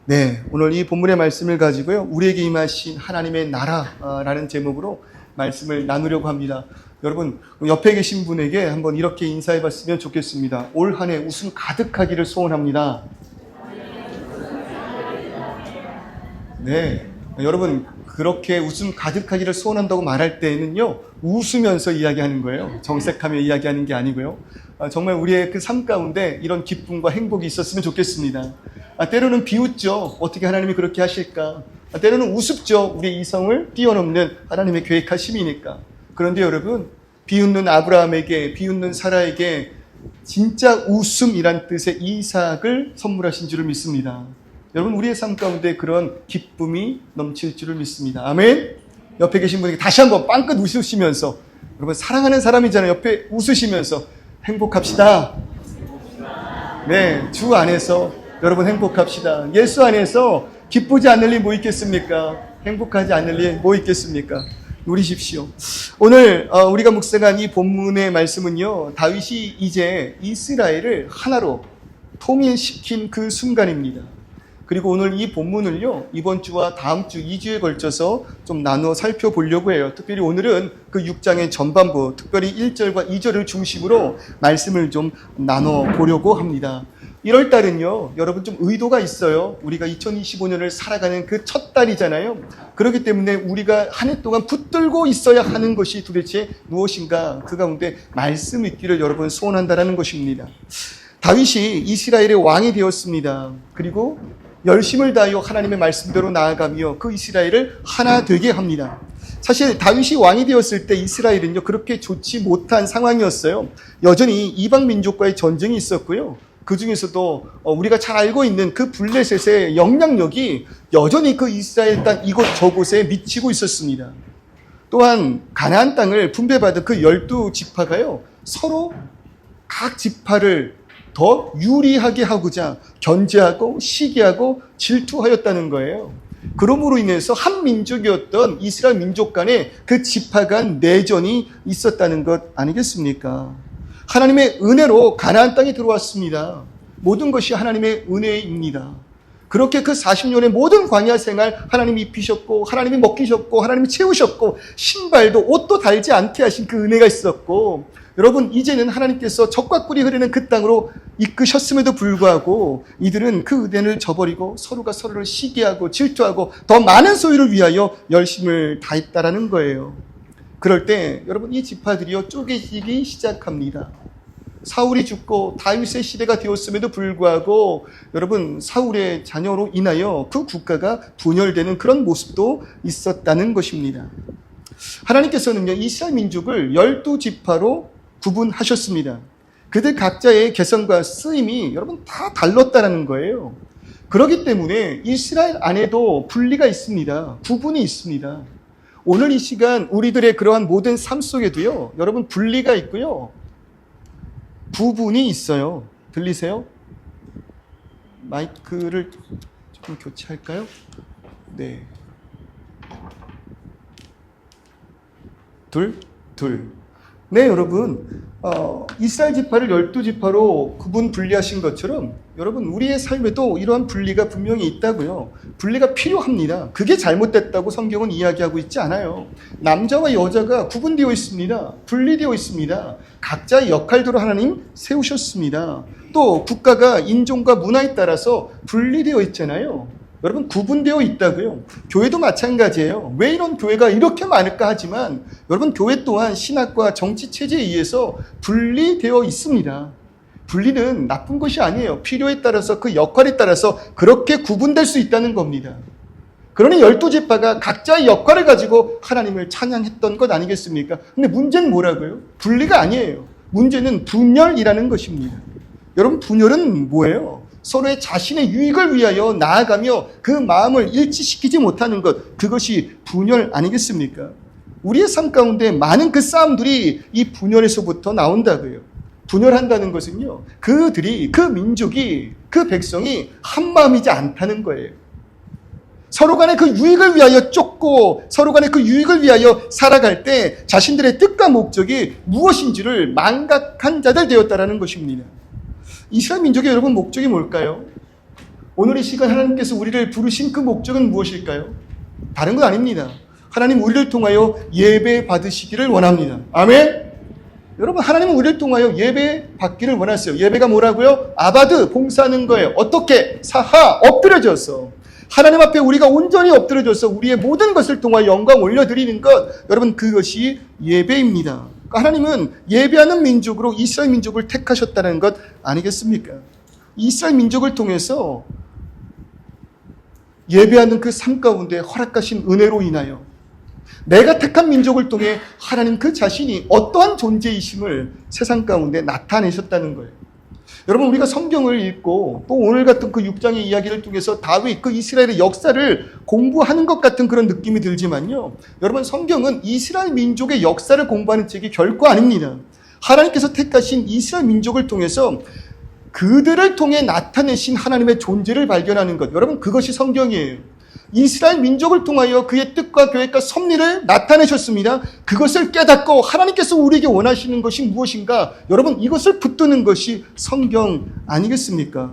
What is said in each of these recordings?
네, 오늘 이 본문의 말씀을 가지고요, 우리에게 임하신 하나님의 나라라는 제목으로 말씀을 나누려고 합니다. 여러분, 옆에 계신 분에게 한번 이렇게 인사해 봤으면 좋겠습니다. 올 한 해 웃음 가득하기를 소원합니다. 네, 여러분, 그렇게 웃음 가득하기를 소원한다고 말할 때에는요, 웃으면서 이야기하는 거예요. 정색하며 이야기하는 게 아니고요. 정말 우리의 그 삶 가운데 이런 기쁨과 행복이 있었으면 좋겠습니다. 때로는 비웃죠. 어떻게 하나님이 그렇게 하실까? 때로는 우습죠. 우리의 이성을 뛰어넘는 하나님의 계획하심이니까. 그런데 여러분, 비웃는 아브라함에게, 비웃는 사라에게 진짜 웃음이란 뜻의 이삭을 선물하신 줄을 믿습니다. 여러분, 우리의 삶 가운데 그런 기쁨이 넘칠 줄을 믿습니다. 아멘? 옆에 계신 분에게 다시 한번 빵긋 웃으시면서, 여러분, 사랑하는 사람이잖아요. 옆에 웃으시면서 행복합시다. 네, 주 안에서 여러분 행복합시다. 예수 안에서 기쁘지 않을 일 뭐 있겠습니까? 행복하지 않을 일 뭐 있겠습니까? 누리십시오. 오늘 우리가 묵상한 이 본문의 말씀은요, 다윗이 이제 이스라엘을 하나로 통일시킨 그 순간입니다. 그리고 오늘 이 본문을요, 이번 주와 다음 주 2주에 걸쳐서 좀 나누어 살펴보려고 해요. 특별히 오늘은 그 6장의 전반부, 특별히 1절과 2절을 중심으로 말씀을 좀 나눠 보려고 합니다. 1월 달은요, 여러분 좀 의도가 있어요. 우리가 2025년을 살아가는 그 첫 달이잖아요. 그렇기 때문에 우리가 한 해 동안 붙들고 있어야 하는 것이 도대체 무엇인가, 그 가운데 말씀 있기를 여러분 소원한다라는 것입니다. 다윗이 이스라엘의 왕이 되었습니다. 그리고 열심을 다하여 하나님의 말씀대로 나아가며 그 이스라엘을 하나 되게 합니다. 사실 다윗이 왕이 되었을 때 이스라엘은요, 그렇게 좋지 못한 상황이었어요. 여전히 이방 민족과의 전쟁이 있었고요. 그 중에서도 우리가 잘 알고 있는 그 블레셋의 영향력이 여전히 그 이스라엘 땅 이곳 저곳에 미치고 있었습니다. 또한 가나안 땅을 분배받은 그 12지파가요, 서로 각 지파를 더 유리하게 하고자 견제하고 시기하고 질투하였다는 거예요. 그러므로 인해서 한 민족이었던 이스라엘 민족 간에 그 지파 간 내전이 있었다는 것 아니겠습니까? 하나님의 은혜로 가나안 땅에 들어왔습니다. 모든 것이 하나님의 은혜입니다. 그렇게 그 40년의 모든 광야 생활 하나님이 입히셨고, 하나님이 먹히셨고, 하나님이 채우셨고, 신발도 옷도 달지 않게 하신 그 은혜가 있었고, 여러분, 이제는 하나님께서 젖과 꿀이 흐르는 그 땅으로 이끄셨음에도 불구하고 이들은 그 은혜를 저버리고 서로가 서로를 시기하고 질투하고 더 많은 소유를 위하여 열심을 다했다라는 거예요. 그럴 때 여러분, 이 지파들이요, 쪼개지기 시작합니다. 사울이 죽고 다윗의 시대가 되었음에도 불구하고 여러분, 사울의 자녀로 인하여 그 국가가 분열되는 그런 모습도 있었다는 것입니다. 하나님께서는요, 이스라엘 민족을 12지파로 구분하셨습니다. 그들 각자의 개성과 쓰임이 여러분 다 달랐다는 거예요. 그렇기 때문에 이스라엘 안에도 분리가 있습니다. 구분이 있습니다. 오늘 이 시간 우리들의 그러한 모든 삶 속에도요, 여러분 분리가 있고요, 구분이 있어요. 들리세요? 마이크를 조금 교체할까요? 네. 둘. 네, 여러분, 이스라엘 지파를 12지파로 구분 분리하신 것처럼 여러분, 우리의 삶에도 이러한 분리가 분명히 있다고요. 분리가 필요합니다. 그게 잘못됐다고 성경은 이야기하고 있지 않아요. 남자와 여자가 구분되어 있습니다. 분리되어 있습니다. 각자의 역할대로 하나님 세우셨습니다. 또 국가가 인종과 문화에 따라서 분리되어 있잖아요. 여러분, 구분되어 있다고요. 교회도 마찬가지예요. 왜 이런 교회가 이렇게 많을까 하지만 여러분, 교회 또한 신학과 정치 체제에 의해서 분리되어 있습니다. 분리는 나쁜 것이 아니에요. 필요에 따라서 그 역할에 따라서 그렇게 구분될 수 있다는 겁니다. 그러니 12지파가 각자의 역할을 가지고 하나님을 찬양했던 것 아니겠습니까? 근데 문제는 뭐라고요? 분리가 아니에요. 문제는 분열이라는 것입니다. 여러분, 분열은 뭐예요? 서로의 자신의 유익을 위하여 나아가며 그 마음을 일치시키지 못하는 것, 그것이 분열 아니겠습니까? 우리의 삶 가운데 많은 그 싸움들이 이 분열에서부터 나온다고요. 분열한다는 것은요, 그들이, 그 민족이, 그 백성이 한 마음이지 않다는 거예요. 서로 간의 그 유익을 위하여 쫓고 서로 간의 그 유익을 위하여 살아갈 때 자신들의 뜻과 목적이 무엇인지를 망각한 자들 되었다라는 것입니다. 이스라엘 민족의 여러분 목적이 뭘까요? 오늘 이 시간 하나님께서 우리를 부르신 그 목적은 무엇일까요? 다른 건 아닙니다. 하나님 우리를 통하여 예배 받으시기를 원합니다. 아멘? 여러분, 하나님은 우리를 통하여 예배 받기를 원하세요. 예배가 뭐라고요? 아바드, 봉사하는 거예요. 어떻게? 사하, 엎드려져서. 하나님 앞에 우리가 온전히 엎드려져서 우리의 모든 것을 통하여 영광 올려드리는 것, 여러분, 그것이 예배입니다. 그러니까 하나님은 예배하는 민족으로 이스라엘 민족을 택하셨다는 것 아니겠습니까? 이스라엘 민족을 통해서 예배하는 그 삶 가운데 허락하신 은혜로 인하여 내가 택한 민족을 통해 하나님 그 자신이 어떠한 존재이심을 세상 가운데 나타내셨다는 거예요. 여러분, 우리가 성경을 읽고 또 오늘 같은 그 6장의 이야기를 통해서 다윗 그 이스라엘의 역사를 공부하는 것 같은 그런 느낌이 들지만요, 여러분, 성경은 이스라엘 민족의 역사를 공부하는 책이 결코 아닙니다. 하나님께서 택하신 이스라엘 민족을 통해서 그들을 통해 나타내신 하나님의 존재를 발견하는 것, 여러분, 그것이 성경이에요. 이스라엘 민족을 통하여 그의 뜻과 계획과 섭리를 나타내셨습니다. 그것을 깨닫고 하나님께서 우리에게 원하시는 것이 무엇인가, 여러분, 이것을 붙드는 것이 성경 아니겠습니까?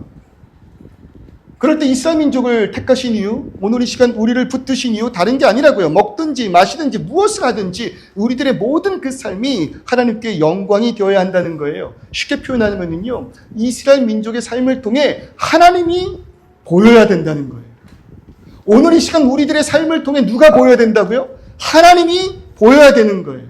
그럴 때 이스라엘 민족을 택하신 이유, 오늘 이 시간 우리를 붙드신 이유 다른 게 아니라고요. 먹든지 마시든지 무엇을 하든지 우리들의 모든 그 삶이 하나님께 영광이 되어야 한다는 거예요. 쉽게 표현하면은요, 이스라엘 민족의 삶을 통해 하나님이 보여야 된다는 거예요. 오늘 이 시간 우리들의 삶을 통해 누가 보여야 된다고요? 하나님이 보여야 되는 거예요.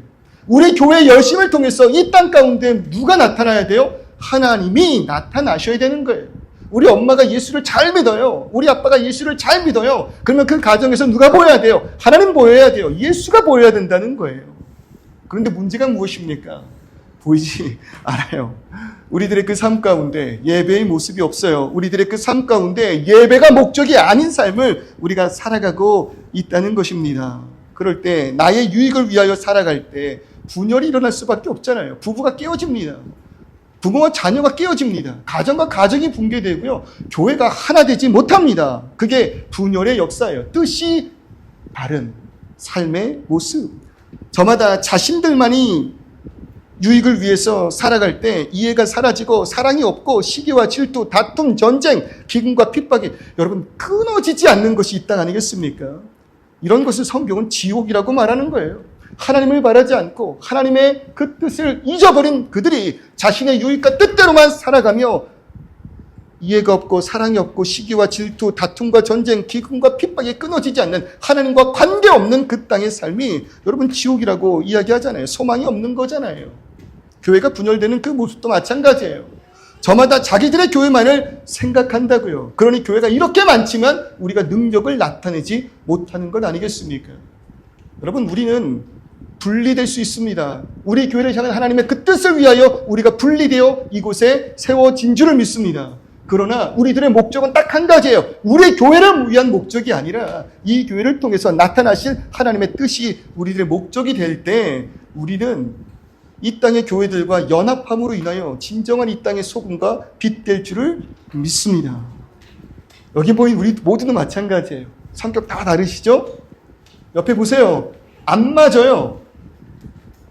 우리 교회 열심을 통해서 이 땅 가운데 누가 나타나야 돼요? 하나님이 나타나셔야 되는 거예요. 우리 엄마가 예수를 잘 믿어요. 우리 아빠가 예수를 잘 믿어요. 그러면 그 가정에서 누가 보여야 돼요? 하나님 보여야 돼요. 예수가 보여야 된다는 거예요. 그런데 문제가 무엇입니까? 보이지 않아요. 우리들의 그 삶 가운데 예배의 모습이 없어요. 우리들의 그 삶 가운데 예배가 목적이 아닌 삶을 우리가 살아가고 있다는 것입니다. 그럴 때 나의 유익을 위하여 살아갈 때 분열이 일어날 수밖에 없잖아요. 부부가 깨어집니다. 부모와 자녀가 깨어집니다. 가정과 가정이 붕괴되고요. 교회가 하나 되지 못합니다. 그게 분열의 역사예요. 뜻이 다른 삶의 모습. 저마다 자신들만이 유익을 위해서 살아갈 때 이해가 사라지고 사랑이 없고 시기와 질투, 다툼, 전쟁, 기근과 핍박이 여러분 끊어지지 않는 것이 이 땅 아니겠습니까? 이런 것을 성경은 지옥이라고 말하는 거예요. 하나님을 바라지 않고 하나님의 그 뜻을 잊어버린 그들이 자신의 유익과 뜻대로만 살아가며 이해가 없고 사랑이 없고 시기와 질투, 다툼과 전쟁, 기근과 핍박이 끊어지지 않는 하나님과 관계없는 그 땅의 삶이 여러분 지옥이라고 이야기하잖아요. 소망이 없는 거잖아요. 교회가 분열되는 그 모습도 마찬가지예요. 저마다 자기들의 교회만을 생각한다고요. 그러니 교회가 이렇게 많지만 우리가 능력을 나타내지 못하는 것 아니겠습니까? 여러분, 우리는 분리될 수 있습니다. 우리 교회를 향한 하나님의 그 뜻을 위하여 우리가 분리되어 이곳에 세워진 줄을 믿습니다. 그러나 우리들의 목적은 딱 한 가지예요. 우리 교회를 위한 목적이 아니라 이 교회를 통해서 나타나실 하나님의 뜻이 우리들의 목적이 될 때 우리는 이 땅의 교회들과 연합함으로 인하여 진정한 이 땅의 소금과 빛 될 줄을 믿습니다. 여기 보인 우리 모두는 마찬가지예요. 성격 다 다르시죠? 옆에 보세요. 안 맞아요.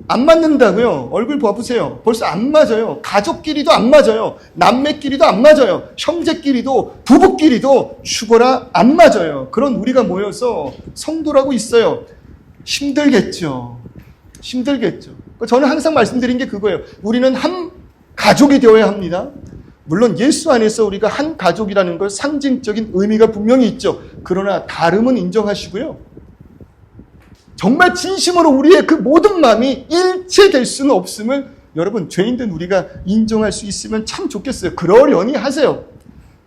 안 맞는다고요. 얼굴 봐보세요. 벌써 안 맞아요. 가족끼리도 안 맞아요. 남매끼리도 안 맞아요. 형제끼리도 부부끼리도 죽어라 안 맞아요. 그런 우리가 모여서 성도라고 있어요. 힘들겠죠. 힘들겠죠. 저는 항상 말씀드린 게 그거예요. 우리는 한 가족이 되어야 합니다. 물론 예수 안에서 우리가 한 가족이라는 걸 상징적인 의미가 분명히 있죠. 그러나 다름은 인정하시고요. 정말 진심으로 우리의 그 모든 마음이 일체될 수는 없음을 여러분 죄인된 우리가 인정할 수 있으면 참 좋겠어요. 그러려니 하세요.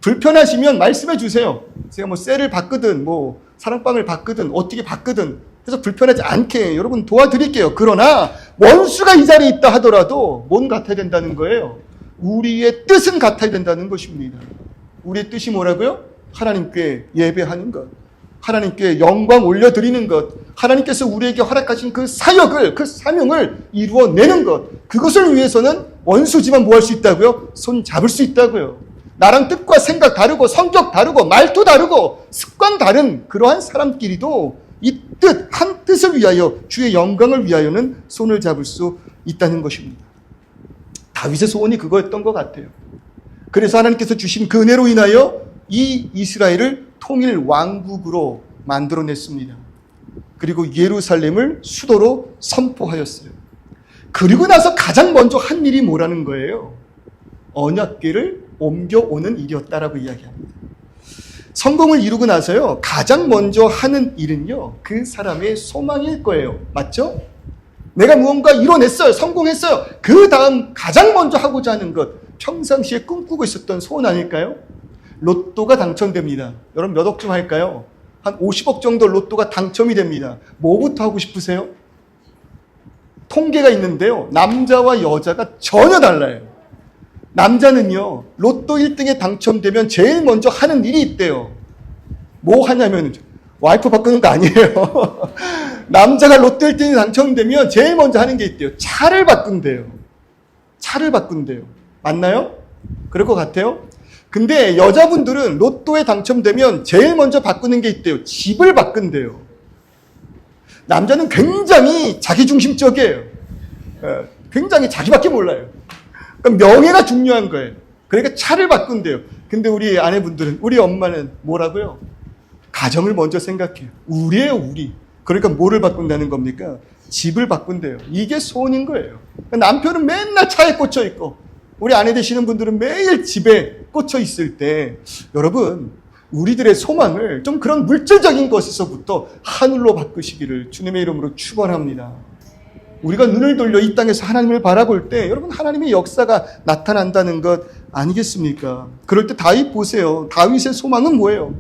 불편하시면 말씀해 주세요. 제가 뭐 셀을 받거든 뭐 사랑방을 받거든 어떻게 받거든 그래서 불편하지 않게 여러분 도와드릴게요. 그러나 원수가 이 자리에 있다 하더라도 뭔 같아야 된다는 거예요? 우리의 뜻은 같아야 된다는 것입니다. 우리의 뜻이 뭐라고요? 하나님께 예배하는 것, 하나님께 영광 올려드리는 것, 하나님께서 우리에게 허락하신 그 사역을, 그 사명을 이루어내는 것, 그것을 위해서는 원수지만 뭐 할 수 있다고요? 손 잡을 수 있다고요. 나랑 뜻과 생각 다르고 성격 다르고 말투 다르고 습관 다른 그러한 사람끼리도 이 뜻, 한 뜻을 위하여 주의 영광을 위하여는 손을 잡을 수 있다는 것입니다. 다윗의 소원이 그거였던 것 같아요. 그래서 하나님께서 주신 그 은혜로 인하여 이 이스라엘을 통일 왕국으로 만들어냈습니다. 그리고 예루살렘을 수도로 선포하였어요. 그리고 나서 가장 먼저 한 일이 뭐라는 거예요? 언약궤를 옮겨오는 일이었다라고 이야기합니다. 성공을 이루고 나서요, 가장 먼저 하는 일은요, 그 사람의 소망일 거예요. 맞죠? 내가 무언가 이뤄냈어요. 성공했어요. 그 다음 가장 먼저 하고자 하는 것, 평상시에 꿈꾸고 있었던 소원 아닐까요? 로또가 당첨됩니다. 여러분 몇 억쯤 할까요? 한 50억 정도 로또가 당첨이 됩니다. 뭐부터 하고 싶으세요? 통계가 있는데요. 남자와 여자가 전혀 달라요. 남자는요, 로또 1등에 당첨되면 제일 먼저 하는 일이 있대요. 뭐 하냐면, 와이프 바꾸는 거 아니에요. 남자가 로또 1등에 당첨되면 제일 먼저 하는 게 있대요. 차를 바꾼대요. 차를 바꾼대요. 맞나요? 그럴 것 같아요? 근데 여자분들은 로또에 당첨되면 제일 먼저 바꾸는 게 있대요. 집을 바꾼대요. 남자는 굉장히 자기중심적이에요. 굉장히 자기밖에 몰라요. 그러니까 명예가 중요한 거예요. 그러니까 차를 바꾼대요. 근데 우리 아내분들은, 우리 엄마는 뭐라고요? 가정을 먼저 생각해요. 우리예요, 우리. 그러니까 뭐를 바꾼다는 겁니까? 집을 바꾼대요. 이게 소원인 거예요. 남편은 맨날 차에 꽂혀 있고, 우리 아내 되시는 분들은 매일 집에 꽂혀 있을 때, 여러분, 우리들의 소망을 좀 그런 물질적인 것에서부터 하늘로 바꾸시기를 주님의 이름으로 축원합니다. 우리가 눈을 돌려 이 땅에서 하나님을 바라볼 때 여러분 하나님의 역사가 나타난다는 것 아니겠습니까? 그럴 때 다윗 보세요. 다윗의 소망은 뭐예요?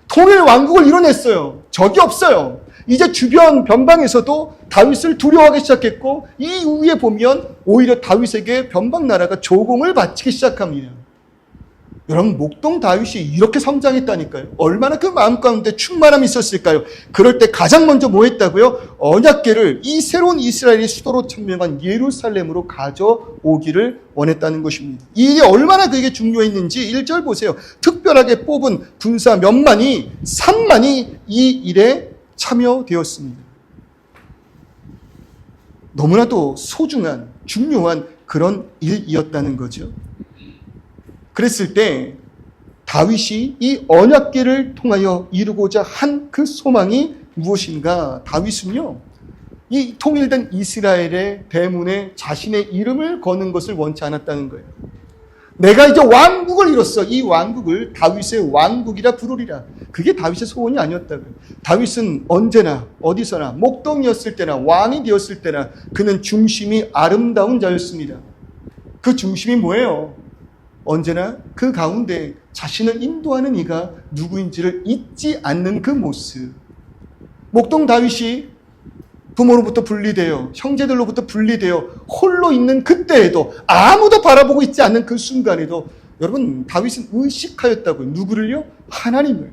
통일 왕국을 이뤄냈어요. 적이 없어요. 이제 주변 변방에서도 다윗을 두려워하기 시작했고 이 이후에 보면 오히려 다윗에게 변방 나라가 조공을 바치기 시작합니다. 여러분 목동 다윗이 이렇게 성장했다니까요. 얼마나 그 마음 가운데 충만함이 있었을까요? 그럴 때 가장 먼저 뭐 했다고요? 언약궤를 이 새로운 이스라엘의 수도로 천명한 예루살렘으로 가져오기를 원했다는 것입니다. 이 일이 얼마나 그에게 중요했는지 1절 보세요. 특별하게 뽑은 군사 몇만이 3만이 이 일에 참여되었습니다. 너무나도 소중한 중요한 그런 일이었다는 거죠. 그랬을 때 다윗이 이 언약궤를 통하여 이루고자 한 그 소망이 무엇인가? 다윗은요, 이 통일된 이스라엘의 대문에 자신의 이름을 거는 것을 원치 않았다는 거예요. 내가 이제 왕국을 이뤘어. 이 왕국을 다윗의 왕국이라 부르리라. 그게 다윗의 소원이 아니었다고요. 다윗은 언제나 어디서나 목동이었을 때나 왕이 되었을 때나 그는 중심이 아름다운 자였습니다. 그 중심이 뭐예요? 언제나 그 가운데 자신을 인도하는 이가 누구인지를 잊지 않는 그 모습. 목동 다윗이 부모로부터 분리되어 형제들로부터 분리되어 홀로 있는 그때에도 아무도 바라보고 있지 않는 그 순간에도 여러분 다윗은 의식하였다고요. 누구를요? 하나님을.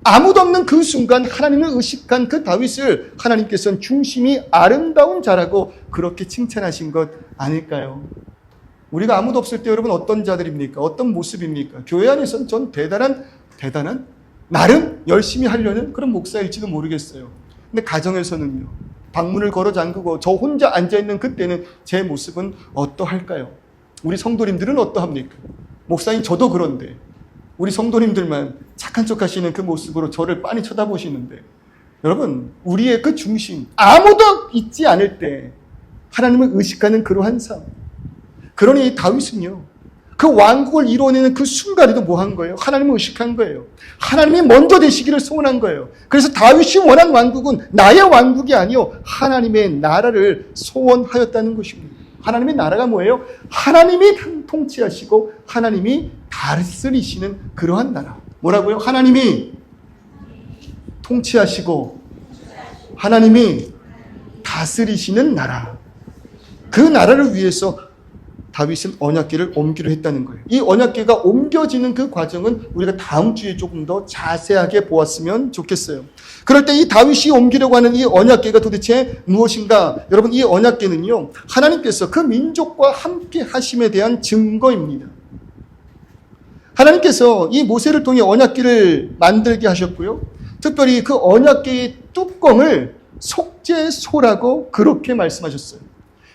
아무도 없는 그 순간 하나님을 의식한 그 다윗을 하나님께서는 중심이 아름다운 자라고 그렇게 칭찬하신 것 아닐까요? 우리가 아무도 없을 때 여러분 어떤 자들입니까? 어떤 모습입니까? 교회 안에서는 전 대단한 나름 열심히 하려는 그런 목사일지도 모르겠어요. 근데 가정에서는요. 방문을 걸어 잠그고 저 혼자 앉아있는 그때는 제 모습은 어떠할까요? 우리 성도님들은 어떠합니까? 목사님 저도 그런데 우리 성도님들만 착한 척 하시는 그 모습으로 저를 빤히 쳐다보시는데 여러분 우리의 그 중심 아무도 있지 않을 때 하나님을 의식하는 그러한 삶. 그러니 다윗은요. 그 왕국을 이루어내는 그 순간에도 뭐 한 거예요? 하나님을 의식한 거예요. 하나님이 먼저 되시기를 소원한 거예요. 그래서 다윗이 원한 왕국은 나의 왕국이 아니요 하나님의 나라를 소원하였다는 것입니다. 하나님의 나라가 뭐예요? 하나님이 통치하시고 하나님이 다스리시는 그러한 나라. 뭐라고요? 하나님이 통치하시고 하나님이 다스리시는 나라. 그 나라를 위해서 다윗은 언약궤를 옮기려 했다는 거예요. 이 언약궤가 옮겨지는 그 과정은 우리가 다음 주에 조금 더 자세하게 보았으면 좋겠어요. 그럴 때 이 다윗이 옮기려고 하는 이 언약궤가 도대체 무엇인가? 여러분 이 언약궤는요. 하나님께서 그 민족과 함께 하심에 대한 증거입니다. 하나님께서 이 모세를 통해 언약궤를 만들게 하셨고요. 특별히 그 언약궤의 뚜껑을 속죄소라고 그렇게 말씀하셨어요.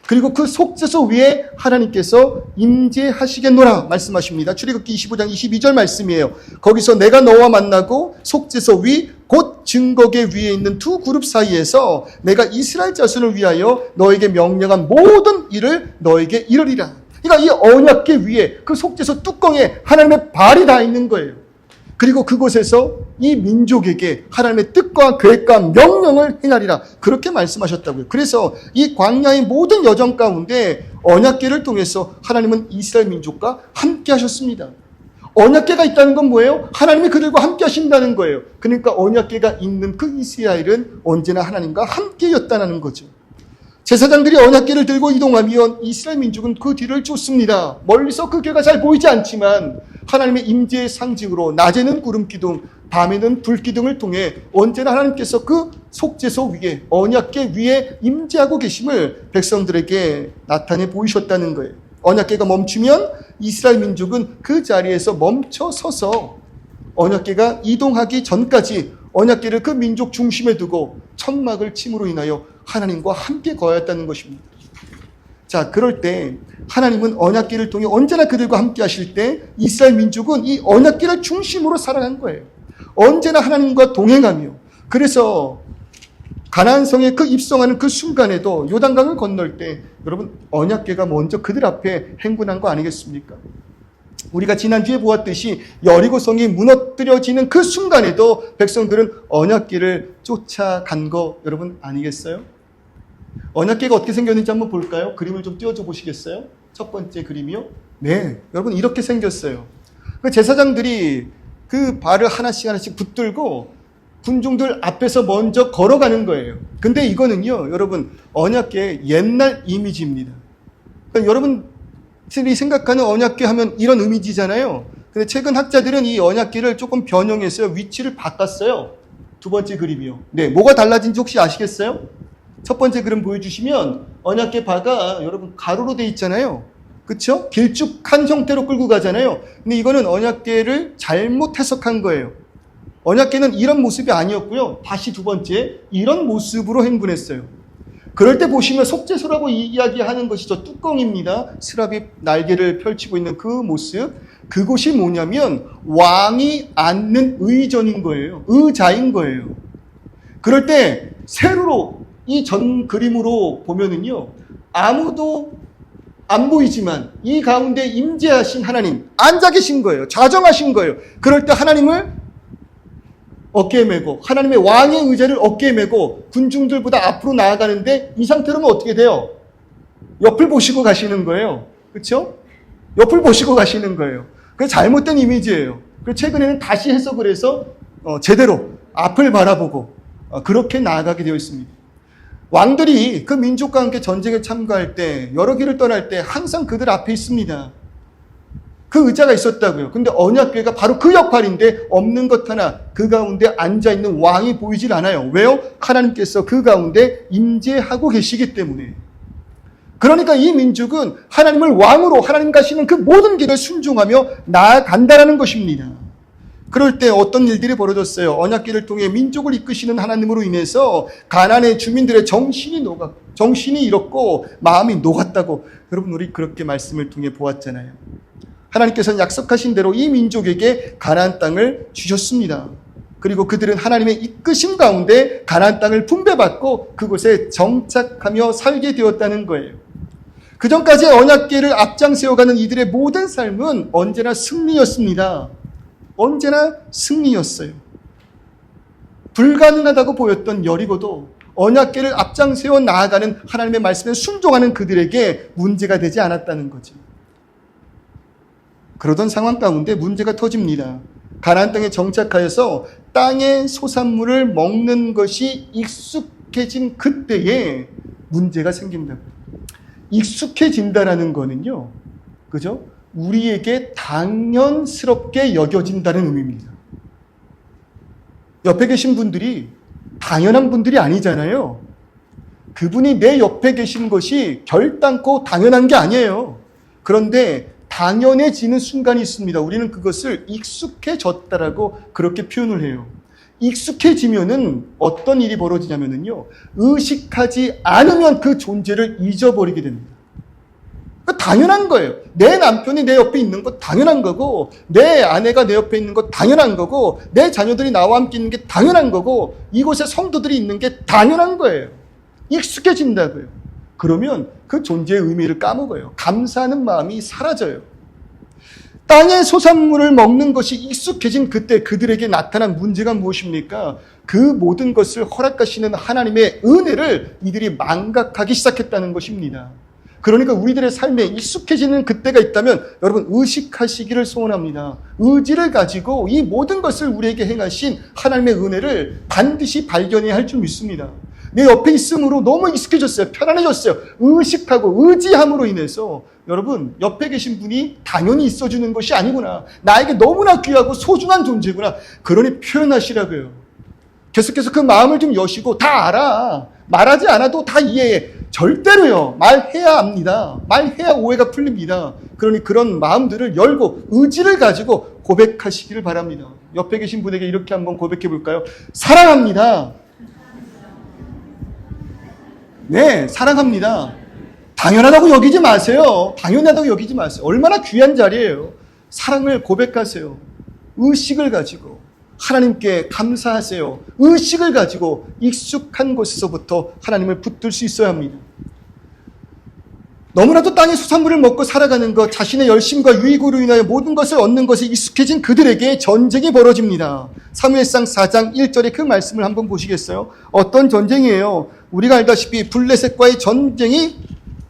그리고 그 속죄소 위에 하나님께서 임재하시겠노라 말씀하십니다. 출애굽기 25장 22절 말씀이에요. 거기서 내가 너와 만나고 속죄소 위 곧 증거계 위에 있는 두 그룹 사이에서 내가 이스라엘 자손을 위하여 너에게 명령한 모든 일을 너에게 이르리라. 그러니까 이 언약계 위에 그 속죄소 뚜껑에 하나님의 발이 다 있는 거예요. 그리고 그곳에서 이 민족에게 하나님의 뜻과 계획과 명령을 행하리라. 그렇게 말씀하셨다고요. 그래서 이 광야의 모든 여정 가운데 언약궤를 통해서 하나님은 이스라엘 민족과 함께 하셨습니다. 언약궤가 있다는 건 뭐예요? 하나님이 그들과 함께 하신다는 거예요. 그러니까 언약궤가 있는 그 이스라엘은 언제나 하나님과 함께였다는 거죠. 제사장들이 언약궤를 들고 이동하면 이스라엘 민족은 그 뒤를 쫓습니다. 멀리서 그 궤가 잘 보이지 않지만 하나님의 임재의 상징으로 낮에는 구름 기둥, 밤에는 불 기둥을 통해 언제나 하나님께서 그 속죄소 위에 언약궤 위에 임재하고 계심을 백성들에게 나타내 보이셨다는 거예요. 언약궤가 멈추면 이스라엘 민족은 그 자리에서 멈춰 서서 언약궤가 이동하기 전까지 언약궤를 그 민족 중심에 두고 천막을 침으로 인하여 하나님과 함께 거하였다는 것입니다. 자, 그럴 때 하나님은 언약궤를 통해 언제나 그들과 함께 하실 때 이스라엘 민족은 이 언약궤를 중심으로 살아간 거예요. 언제나 하나님과 동행하며, 그래서 가나안성에 그 입성하는 그 순간에도 요단강을 건널 때 여러분 언약궤가 먼저 그들 앞에 행군한 거 아니겠습니까? 우리가 지난주에 보았듯이 여리고성이 무너뜨려지는 그 순간에도 백성들은 언약궤를 쫓아간 거 여러분 아니겠어요? 언약궤가 어떻게 생겼는지 한번 볼까요? 그림을 좀 띄워줘 보시겠어요? 첫 번째 그림이요. 네, 여러분 이렇게 생겼어요. 그 제사장들이 그 발을 하나씩 붙들고 군중들 앞에서 먼저 걸어가는 거예요. 근데 이거는요, 여러분 언약궤의 옛날 이미지입니다. 그러니까 여러분들이 생각하는 언약궤 하면 이런 이미지잖아요. 근데 최근 학자들은 이 언약궤를 조금 변형해서 위치를 바꿨어요. 두 번째 그림이요. 네, 뭐가 달라진지 혹시 아시겠어요? 첫 번째 그림 보여주시면 언약궤 바가 여러분 가로로 돼 있잖아요. 그렇죠? 길쭉한 형태로 끌고 가잖아요. 근데 이거는 언약궤를 잘못 해석한 거예요. 언약궤는 이런 모습이 아니었고요. 다시 두 번째 이런 모습으로 행군했어요. 그럴 때 보시면 속죄소라고 이야기하는 것이 저 뚜껑입니다. 스랍이 날개를 펼치고 있는 그 모습. 그곳이 뭐냐면 왕이 앉는 의전인 거예요. 의자인 거예요. 그럴 때 세로로 이 전 그림으로 보면은요, 아무도 안 보이지만 이 가운데 임재하신 하나님 앉아 계신 거예요. 좌정하신 거예요. 그럴 때 하나님을 어깨에 메고 하나님의 왕의 의자를 어깨에 메고 군중들보다 앞으로 나아가는데 이 상태로는 어떻게 돼요? 옆을 보시고 가시는 거예요. 그렇죠? 옆을 보시고 가시는 거예요. 그게 잘못된 이미지예요. 그래서 최근에는 다시 해석을 해서 제대로 앞을 바라보고 그렇게 나아가게 되어 있습니다. 왕들이 그 민족과 함께 전쟁에 참가할 때 여러 길을 떠날 때 항상 그들 앞에 있습니다. 그 의자가 있었다고요. 근데 언약궤가 바로 그 역할인데 없는 것 하나 그 가운데 앉아있는 왕이 보이질 않아요. 왜요? 하나님께서 그 가운데 임재하고 계시기 때문에. 그러니까 이 민족은 하나님을 왕으로 하나님 가시는 그 모든 길을 순종하며 나아간다라는 것입니다. 그럴 때 어떤 일들이 벌어졌어요? 언약궤를 통해 민족을 이끄시는 하나님으로 인해서 가나안의 주민들의 정신이 잃었고 마음이 녹았다고 여러분 우리 그렇게 말씀을 통해 보았잖아요. 하나님께서는 약속하신 대로 이 민족에게 가나안 땅을 주셨습니다. 그리고 그들은 하나님의 이끄심 가운데 가나안 땅을 분배받고 그곳에 정착하며 살게 되었다는 거예요. 그전까지 언약궤를 앞장세워가는 이들의 모든 삶은 언제나 승리였습니다. 언제나 승리였어요. 불가능하다고 보였던 여리고도 언약궤를 앞장세워 나아가는 하나님의 말씀에 순종하는 그들에게 문제가 되지 않았다는 거죠. 그러던 상황 가운데 문제가 터집니다. 가나안 땅에 정착하여서 땅의 소산물을 먹는 것이 익숙해진 그때에 문제가 생긴다고. 익숙해진다라는 거는요, 그죠? 우리에게 당연스럽게 여겨진다는 의미입니다. 옆에 계신 분들이 당연한 분들이 아니잖아요. 그분이 내 옆에 계신 것이 결단코 당연한 게 아니에요. 그런데 당연해지는 순간이 있습니다. 우리는 그것을 익숙해졌다라고 그렇게 표현을 해요. 익숙해지면은 어떤 일이 벌어지냐면요. 의식하지 않으면 그 존재를 잊어버리게 됩니다. 당연한 거예요. 내 남편이 내 옆에 있는 거 당연한 거고, 내 아내가 내 옆에 있는 거 당연한 거고, 내 자녀들이 나와 함께 있는 게 당연한 거고, 이곳에 성도들이 있는 게 당연한 거예요. 익숙해진다고요. 그러면 그 존재의 의미를 까먹어요. 감사하는 마음이 사라져요. 땅의 소산물을 먹는 것이 익숙해진 그때 그들에게 나타난 문제가 무엇입니까? 그 모든 것을 허락하시는 하나님의 은혜를 이들이 망각하기 시작했다는 것입니다. 그러니까 우리들의 삶에 익숙해지는 그때가 있다면 여러분 의식하시기를 소원합니다. 의지를 가지고 이 모든 것을 우리에게 행하신 하나님의 은혜를 반드시 발견해야 할 줄 믿습니다. 내 옆에 있음으로 너무 익숙해졌어요. 편안해졌어요. 의식하고 의지함으로 인해서 여러분 옆에 계신 분이 당연히 있어주는 것이 아니구나. 나에게 너무나 귀하고 소중한 존재구나. 그러니 표현하시라고요. 계속해서 그 마음을 좀 여시고 다 알아. 말하지 않아도 다 이해해. 절대로요. 말해야 합니다. 말해야 오해가 풀립니다. 그러니 그런 마음들을 열고 의지를 가지고 고백하시기를 바랍니다. 옆에 계신 분에게 이렇게 한번 고백해 볼까요? 사랑합니다. 네, 사랑합니다. 당연하다고 여기지 마세요. 당연하다고 여기지 마세요. 얼마나 귀한 자리예요. 사랑을 고백하세요. 의식을 가지고 하나님께 감사하세요. 의식을 가지고 익숙한 곳에서부터 하나님을 붙들 수 있어야 합니다. 너무나도 땅의 수산물을 먹고 살아가는 것, 자신의 열심과 유익으로 인하여 모든 것을 얻는 것에 익숙해진 그들에게 전쟁이 벌어집니다. 사무엘상 4장 1절에 그 말씀을 한번 보시겠어요? 어떤 전쟁이에요? 우리가 알다시피 블레셋과의 전쟁이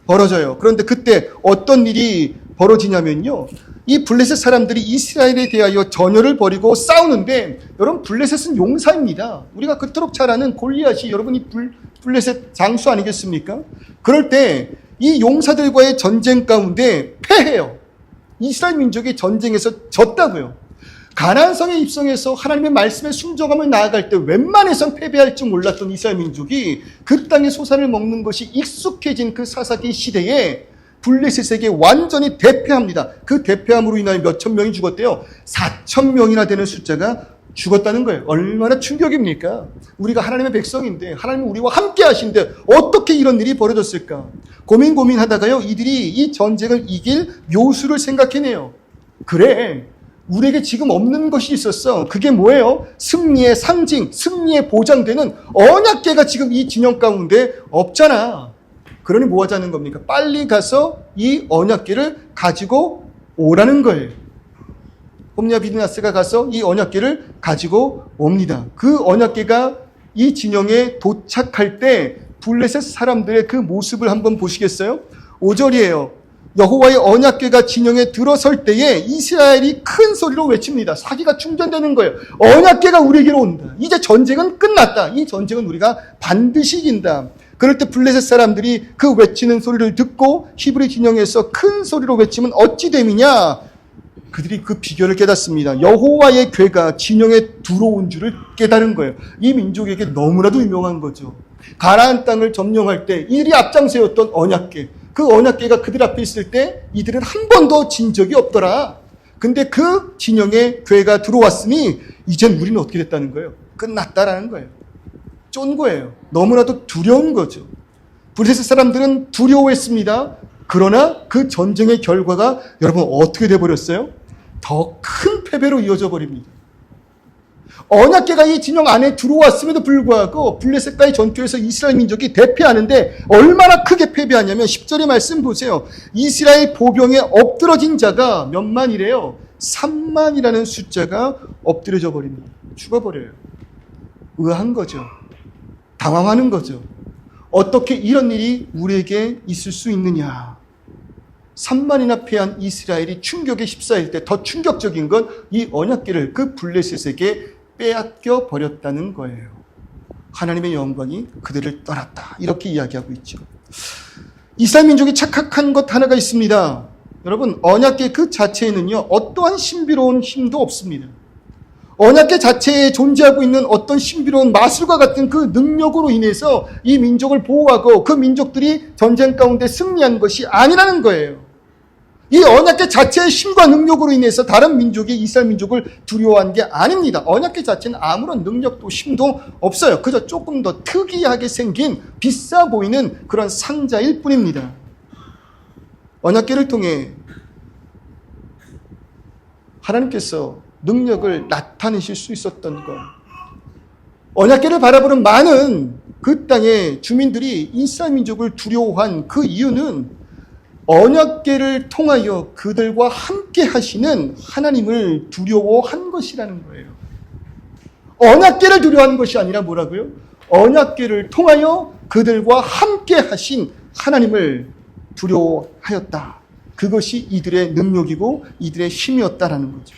벌어져요. 그런데 그때 어떤 일이 벌어지냐면요. 이 블레셋 사람들이 이스라엘에 대하여 전열을 벌이고 싸우는데 여러분 블레셋은 용사입니다. 우리가 그토록 잘 아는 골리앗이 여러분이 블레셋 장수 아니겠습니까? 그럴 때 이 용사들과의 전쟁 가운데 패해요. 이스라엘 민족이 전쟁에서 졌다고요. 가나안 성에 입성해서 하나님의 말씀에 순종함을 나아갈 때 웬만해선 패배할 줄 몰랐던 이스라엘 민족이 그 땅의 소산을 먹는 것이 익숙해진 그 사사기 시대에 블레셋에게 완전히 대패합니다. 그 대패함으로 인하여 몇천 명이 죽었대요. 4천 명이나 되는 숫자가 죽었다는 거예요. 얼마나 충격입니까? 우리가 하나님의 백성인데 하나님은 우리와 함께 하신데 어떻게 이런 일이 벌어졌을까? 고민하다가요. 이들이 이 전쟁을 이길 묘수를 생각해내요. 그래, 우리에게 지금 없는 것이 있었어. 그게 뭐예요? 승리의 상징, 승리의 보장되는 언약궤가 지금 이 진영 가운데 없잖아. 그러니 뭐 하자는 겁니까? 빨리 가서 이 언약궤를 가지고 오라는 거예요. 홈리아 비드나스가 가서 이 언약궤를 가지고 옵니다. 그 언약궤가 이 진영에 도착할 때 블레셋 사람들의 그 모습을 한번 보시겠어요? 5절이에요. 여호와의 언약궤가 진영에 들어설 때에 이스라엘이 큰 소리로 외칩니다. 사기가 충전되는 거예요. 언약궤가 우리에게로 온다. 이제 전쟁은 끝났다. 이 전쟁은 우리가 반드시 이긴다. 그럴 때 블레셋 사람들이 그 외치는 소리를 듣고 히브리 진영에서 큰 소리로 외치면 어찌 됨이냐? 그들이 그 비결을 깨닫습니다. 여호와의 궤가 진영에 들어온 줄을 깨달은 거예요. 이 민족에게 너무나도 유명한 거죠. 가나안 땅을 점령할 때 이들이 앞장세웠던 언약궤. 그 언약궤가 그들 앞에 있을 때 이들은 한 번도 진 적이 없더라. 근데 그 진영에 궤가 들어왔으니 이젠 우리는 어떻게 됐다는 거예요? 끝났다라는 거예요. 쫀 거예요. 너무나도 두려운 거죠. 블레셋 사람들은 두려워했습니다. 그러나 그 전쟁의 결과가 여러분 어떻게 돼버렸어요? 더 큰 패배로 이어져 버립니다. 언약궤가 이 진영 안에 들어왔음에도 불구하고 블레셋과의 전투에서 이스라엘 민족이 대패하는데 얼마나 크게 패배하냐면 10절의 말씀 보세요. 이스라엘 보병에 엎드러진 자가 몇만이래요? 3만이라는 숫자가 엎드려져 버립니다. 죽어버려요. 의아한 거죠. 당황하는 거죠. 어떻게 이런 일이 우리에게 있을 수 있느냐. 3만이나 패한 이스라엘이 충격에 휩싸일 때 더 충격적인 건 이 언약궤를 그 블레셋에게 빼앗겨 버렸다는 거예요. 하나님의 영광이 그들을 떠났다. 이렇게 이야기하고 있죠. 이스라엘 민족이 착각한 것 하나가 있습니다. 여러분, 언약궤 그 자체에는요, 어떠한 신비로운 힘도 없습니다. 언약궤 자체에 존재하고 있는 어떤 신비로운 마술과 같은 그 능력으로 인해서 이 민족을 보호하고 그 민족들이 전쟁 가운데 승리한 것이 아니라는 거예요. 이 언약궤 자체의 힘과 능력으로 인해서 다른 민족이 이스라엘 민족을 두려워한 게 아닙니다. 언약궤 자체는 아무런 능력도 힘도 없어요. 그저 조금 더 특이하게 생긴 비싸 보이는 그런 상자일 뿐입니다. 언약궤를 통해 하나님께서 능력을 나타내실 수 있었던 것, 언약궤를 바라보는 많은 그 땅의 주민들이 이스라엘 민족을 두려워한 그 이유는 언약궤를 통하여 그들과 함께 하시는 하나님을 두려워한 것이라는 거예요. 언약궤를 두려워하는 것이 아니라 뭐라고요? 언약궤를 통하여 그들과 함께 하신 하나님을 두려워하였다. 그것이 이들의 능력이고 이들의 힘이었다라는 거죠.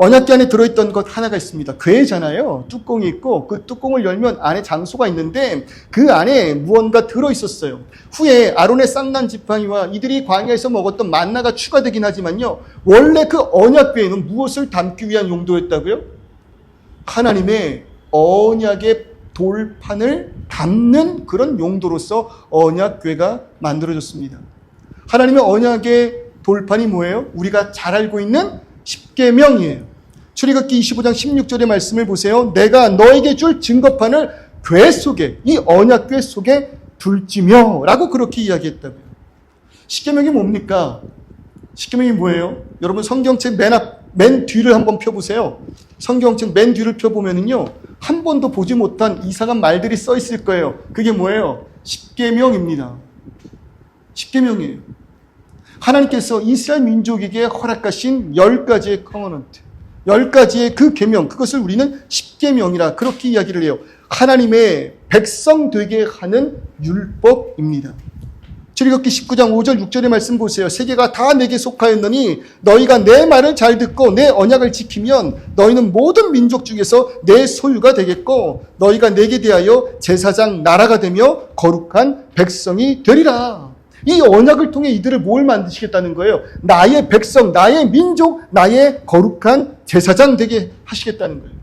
언약궤 안에 들어있던 것 하나가 있습니다. 궤잖아요. 뚜껑이 있고 그 뚜껑을 열면 안에 장소가 있는데 그 안에 무언가 들어있었어요. 후에 아론의 쌍난 지팡이와 이들이 광야에서 먹었던 만나가 추가되긴 하지만요. 원래 그 언약궤에는 무엇을 담기 위한 용도였다고요? 하나님의 언약의 돌판을 담는 그런 용도로서 언약궤가 만들어졌습니다. 하나님의 언약의 돌판이 뭐예요? 우리가 잘 알고 있는 십계명이에요. 출애굽기 25장 16절의 말씀을 보세요. 내가 너에게 줄 증거판을 궤 속에, 이 언약궤 속에 둘지며 라고 그렇게 이야기했다고요. 십계명이 뭡니까? 십계명이 뭐예요? 여러분 성경책 맨 뒤를 한번 펴보세요. 성경책 맨 뒤를 펴보면은요, 한 번도 보지 못한 이상한 말들이 써 있을 거예요. 그게 뭐예요? 십계명입니다. 십계명이에요. 하나님께서 이스라엘 민족에게 허락하신 10가지의 커머넌트, 10가지의 그 계명, 그것을 우리는 십계명이라 그렇게 이야기를 해요. 하나님의 백성 되게 하는 율법입니다. 출애굽기 19장 5절 6절의 말씀 보세요. 세계가 다 내게 속하였느니 너희가 내 말을 잘 듣고 내 언약을 지키면 너희는 모든 민족 중에서 내 소유가 되겠고 너희가 내게 대하여 제사장 나라가 되며 거룩한 백성이 되리라. 이 언약을 통해 이들을 뭘 만드시겠다는 거예요? 나의 백성, 나의 민족, 나의 거룩한 제사장 되게 하시겠다는 거예요.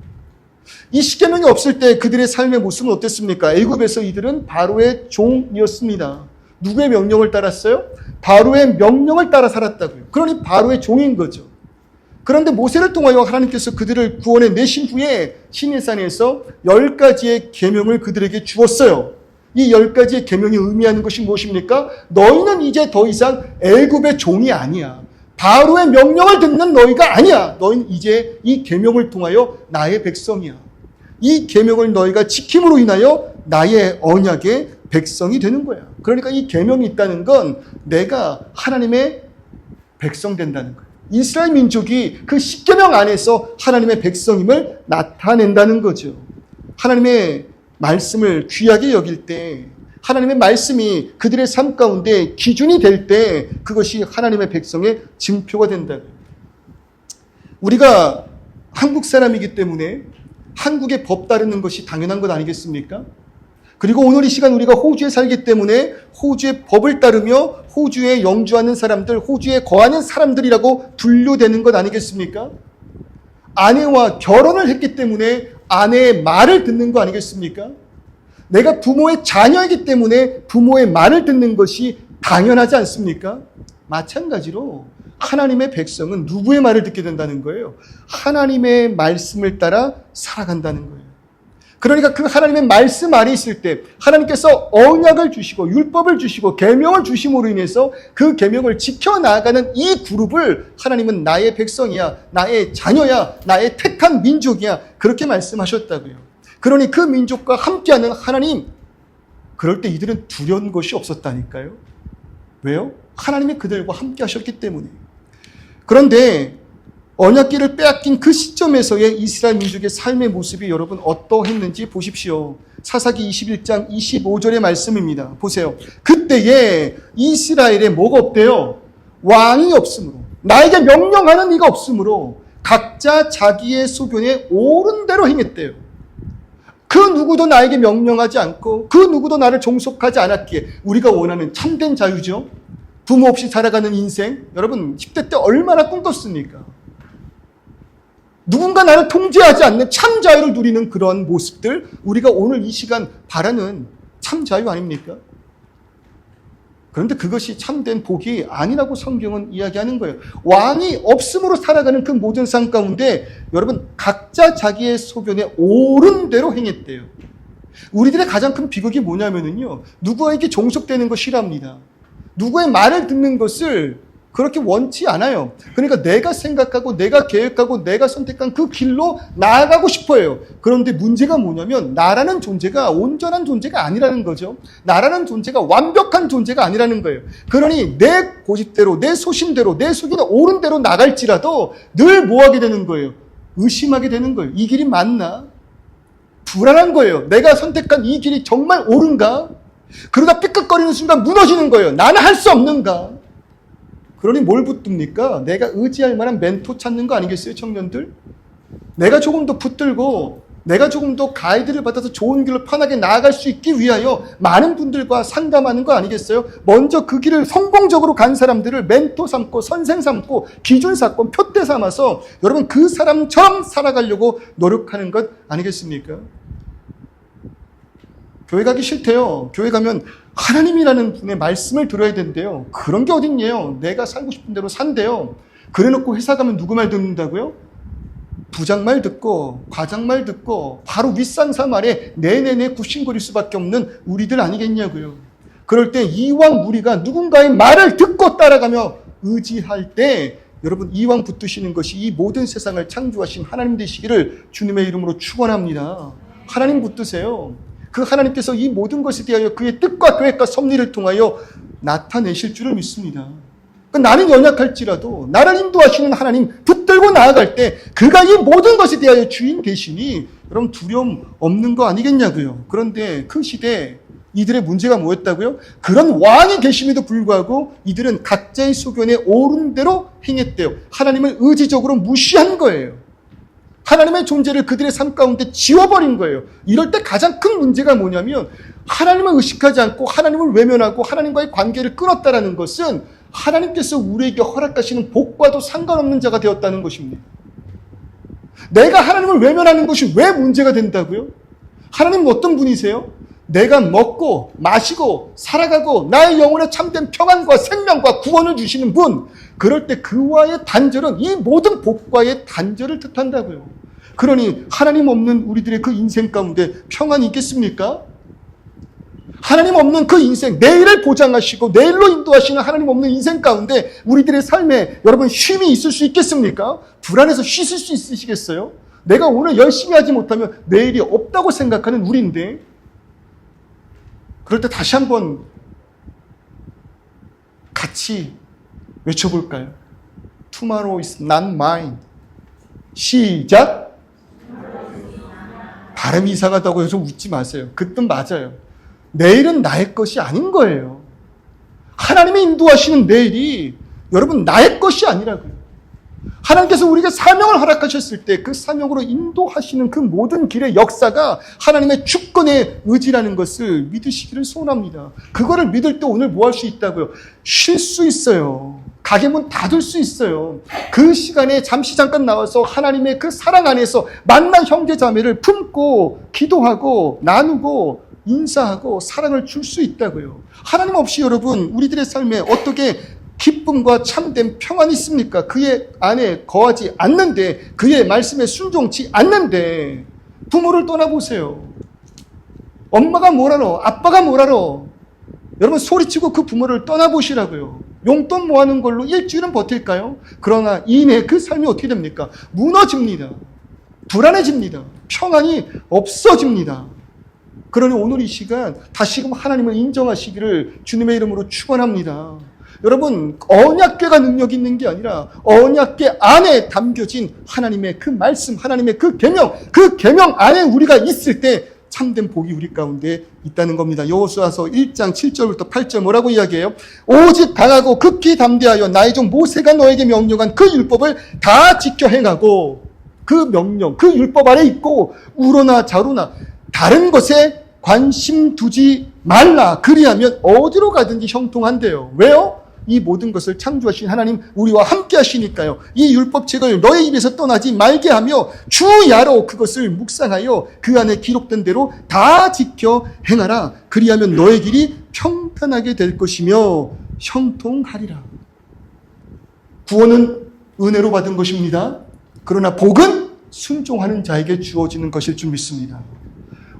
이 십계명이 없을 때 그들의 삶의 모습은 어땠습니까? 애굽에서 이들은 바로의 종이었습니다. 누구의 명령을 따랐어요? 바로의 명령을 따라 살았다고요. 그러니 바로의 종인 거죠. 그런데 모세를 통하여 하나님께서 그들을 구원해 내신 후에 시내산에서 10가지의 계명을 그들에게 주었어요. 이 10가지의 계명이 의미하는 것이 무엇입니까? 너희는 이제 더 이상 애굽의 종이 아니야. 바로의 명령을 듣는 너희가 아니야. 너희는 이제 이 계명을 통하여 나의 백성이야. 이 계명을 너희가 지킴으로 인하여 나의 언약의 백성이 되는 거야. 그러니까 이 계명이 있다는 건 내가 하나님의 백성 된다는 거예요. 이스라엘 민족이 그 십계명 안에서 하나님의 백성임을 나타낸다는 거죠. 하나님의 말씀을 귀하게 여길 때, 하나님의 말씀이 그들의 삶 가운데 기준이 될 때 그것이 하나님의 백성의 증표가 된다. 우리가 한국 사람이기 때문에 한국의 법 따르는 것이 당연한 것 아니겠습니까? 그리고 오늘 이 시간 우리가 호주에 살기 때문에 호주의 법을 따르며 호주에 영주하는 사람들, 호주에 거하는 사람들이라고 분류되는 것 아니겠습니까? 아내와 결혼을 했기 때문에 아내의 말을 듣는 거 아니겠습니까? 내가 부모의 자녀이기 때문에 부모의 말을 듣는 것이 당연하지 않습니까? 마찬가지로 하나님의 백성은 누구의 말을 듣게 된다는 거예요? 하나님의 말씀을 따라 살아간다는 거예요. 그러니까 그 하나님의 말씀 안에 있을 때 하나님께서 언약을 주시고 율법을 주시고 계명을 주심으로 인해서 그 계명을 지켜나가는 이 그룹을 하나님은 나의 백성이야, 나의 자녀야, 나의 택한 민족이야, 그렇게 말씀하셨다고요. 그러니 그 민족과 함께하는 하나님, 그럴 때 이들은 두려운 것이 없었다니까요. 왜요? 하나님이 그들과 함께 하셨기 때문에. 그런데 언약궤를 빼앗긴 그 시점에서의 이스라엘 민족의 삶의 모습이 여러분 어떠했는지 보십시오. 사사기 21장 25절의 말씀입니다. 보세요. 그때에 이스라엘에 뭐가 없대요? 왕이 없으므로, 나에게 명령하는 이가 없으므로 각자 자기의 소견에 옳은 대로 행했대요. 그 누구도 나에게 명령하지 않고 그 누구도 나를 종속하지 않았기에 우리가 원하는 참된 자유죠. 부모 없이 살아가는 인생, 여러분 10대 때 얼마나 꿈꿨습니까? 누군가 나를 통제하지 않는 참 자유를 누리는 그런 모습들, 우리가 오늘 이 시간 바라는 참 자유 아닙니까? 그런데 그것이 참된 복이 아니라고 성경은 이야기하는 거예요. 왕이 없음으로 살아가는 그 모든 삶 가운데 여러분 각자 자기의 소견에 옳은 대로 행했대요. 우리들의 가장 큰 비극이 뭐냐면요, 누구에게 종속되는 거 싫어합니다. 누구의 말을 듣는 것을 그렇게 원치 않아요. 그러니까 내가 생각하고 내가 계획하고 내가 선택한 그 길로 나아가고 싶어요. 그런데 문제가 뭐냐면 나라는 존재가 온전한 존재가 아니라는 거죠. 나라는 존재가 완벽한 존재가 아니라는 거예요. 그러니 내 고집대로 내 소신대로 내 속에 옳은 대로 나갈지라도 늘 뭐하게 되는 거예요? 의심하게 되는 거예요. 이 길이 맞나? 불안한 거예요. 내가 선택한 이 길이 정말 옳은가? 그러다 삐끗거리는 순간 무너지는 거예요. 나는 할 수 없는가? 그러니 뭘 붙듭니까? 내가 의지할 만한 멘토 찾는 거 아니겠어요, 청년들? 내가 조금 더 붙들고 내가 조금 더 가이드를 받아서 좋은 길로 편하게 나아갈 수 있기 위하여 많은 분들과 상담하는 거 아니겠어요? 먼저 그 길을 성공적으로 간 사람들을 멘토 삼고 선생 삼고 기준 삼고 표대 삼아서 여러분 그 사람처럼 살아가려고 노력하는 것 아니겠습니까? 교회 가기 싫대요. 교회 가면 하나님이라는 분의 말씀을 들어야 된대요. 그런 게 어딨냐요. 내가 살고 싶은 대로 산대요. 그래놓고 회사 가면 누구 말 듣는다고요? 부장 말 듣고 과장 말 듣고 바로 윗상사 말에 네네네 굽신거릴 수밖에 없는 우리들 아니겠냐고요. 그럴 때 이왕 우리가 누군가의 말을 듣고 따라가며 의지할 때 여러분 이왕 붙드시는 것이 이 모든 세상을 창조하신 하나님 되시기를 주님의 이름으로 축원합니다. 하나님 붙드세요. 그 하나님께서 이 모든 것에 대하여 그의 뜻과 계획과 섭리를 통하여 나타내실 줄을 믿습니다. 나는 연약할지라도 나를 인도하시는 하나님 붙들고 나아갈 때 그가 이 모든 것에 대하여 주인 되시니 여러분 두려움 없는 거 아니겠냐고요. 그런데 그 시대에 이들의 문제가 뭐였다고요? 그런 왕이 계심에도 불구하고 이들은 각자의 소견에 옳은 대로 행했대요. 하나님을 의지적으로 무시한 거예요. 하나님의 존재를 그들의 삶 가운데 지워버린 거예요. 이럴 때 가장 큰 문제가 뭐냐면 하나님을 의식하지 않고 하나님을 외면하고 하나님과의 관계를 끊었다는 것은 하나님께서 우리에게 허락하시는 복과도 상관없는 자가 되었다는 것입니다. 내가 하나님을 외면하는 것이 왜 문제가 된다고요? 하나님은 어떤 분이세요? 내가 먹고 마시고 살아가고 나의 영혼에 참된 평안과 생명과 구원을 주시는 분, 그럴 때 그와의 단절은 이 모든 복과의 단절을 뜻한다고요. 그러니 하나님 없는 우리들의 그 인생 가운데 평안이 있겠습니까? 하나님 없는 그 인생, 내일을 보장하시고 내일로 인도하시는 하나님 없는 인생 가운데 우리들의 삶에 여러분 쉼이 있을 수 있겠습니까? 불안해서 쉬실 수 있으시겠어요? 내가 오늘 열심히 하지 못하면 내일이 없다고 생각하는 우리인데, 그럴 때 다시 한번 같이 외쳐볼까요? Tomorrow is not mine. 시작! 발음이 이상하다고 해서 웃지 마세요. 그 뜻 맞아요. 내일은 나의 것이 아닌 거예요. 하나님이 인도하시는 내일이 여러분 나의 것이 아니라고요. 하나님께서 우리에게 사명을 허락하셨을 때 그 사명으로 인도하시는 그 모든 길의 역사가 하나님의 주권의 의지라는 것을 믿으시기를 소원합니다. 그거를 믿을 때 오늘 뭐 할 수 있다고요? 쉴 수 있어요. 가게 문 닫을 수 있어요. 그 시간에 잠시 잠깐 나와서 하나님의 그 사랑 안에서 만난 형제 자매를 품고 기도하고 나누고 인사하고 사랑을 줄 수 있다고요. 하나님 없이 여러분 우리들의 삶에 어떻게 기쁨과 참된 평안이 있습니까? 그의 안에 거하지 않는데, 그의 말씀에 순종치 않는데 부모를 떠나보세요. 엄마가 뭐라노? 아빠가 뭐라노? 여러분 소리치고 그 부모를 떠나보시라고요. 용돈 모아는 걸로 일주일은 버틸까요? 그러나 이내 그 삶이 어떻게 됩니까? 무너집니다. 불안해집니다. 평안이 없어집니다. 그러니 오늘 이 시간 다시금 하나님을 인정하시기를 주님의 이름으로 축원합니다. 여러분 언약궤가 능력이 있는 게 아니라 언약궤 안에 담겨진 하나님의 그 말씀, 하나님의 그 계명 안에 우리가 있을 때 참된 복이 우리 가운데 있다는 겁니다. 여호수아서 1장 7절부터 8절 뭐라고 이야기해요? 오직 강하고 극히 담대하여 나의 종 모세가 너에게 명령한 그 율법을 다 지켜 행하고, 그 명령, 그 율법 아래 있고 우로나 좌로나 다른 것에 관심 두지 말라. 그리하면 어디로 가든지 형통한대요. 왜요? 이 모든 것을 창조하신 하나님 우리와 함께 하시니까요. 이 율법책을 너의 입에서 떠나지 말게 하며 주야로 그것을 묵상하여 그 안에 기록된 대로 다 지켜 행하라. 그리하면 너의 길이 평탄하게 될 것이며 형통하리라. 구원은 은혜로 받은 것입니다. 그러나 복은 순종하는 자에게 주어지는 것일 줄 믿습니다.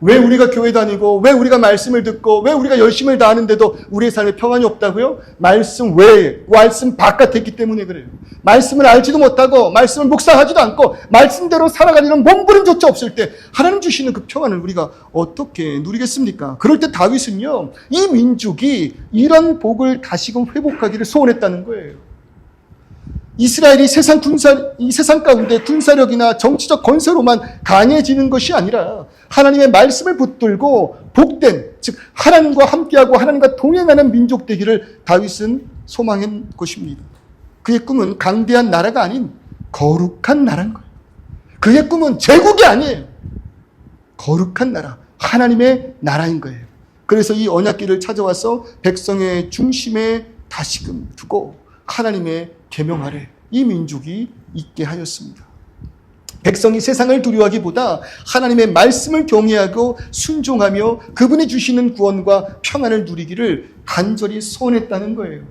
왜 우리가 교회 다니고 왜 우리가 말씀을 듣고 왜 우리가 열심을 다하는데도 우리의 삶에 평안이 없다고요? 말씀 외에, 말씀 바깥에 있기 때문에 그래요. 말씀을 알지도 못하고 말씀을 묵상하지도 않고 말씀대로 살아가려는 몸부림조차 없을 때 하나님 주시는 그 평안을 우리가 어떻게 누리겠습니까? 그럴 때 다윗은요, 이 민족이 이런 복을 다시금 회복하기를 소원했다는 거예요. 이스라엘이 이 세상 가운데 군사력이나 정치적 건설로만 강해지는 것이 아니라 하나님의 말씀을 붙들고 복된, 즉 하나님과 함께하고 하나님과 동행하는 민족 되기를 다윗은 소망한 것입니다. 그의 꿈은 강대한 나라가 아닌 거룩한 나라인 거예요. 그의 꿈은 제국이 아니에요. 거룩한 나라, 하나님의 나라인 거예요. 그래서 이 언약궤를 찾아와서 백성의 중심에 다시금 두고 하나님의 계명 아래 이 민족이 있게 하였습니다. 백성이 세상을 두려워하기보다 하나님의 말씀을 경외하고 순종하며 그분이 주시는 구원과 평안을 누리기를 간절히 소원했다는 거예요.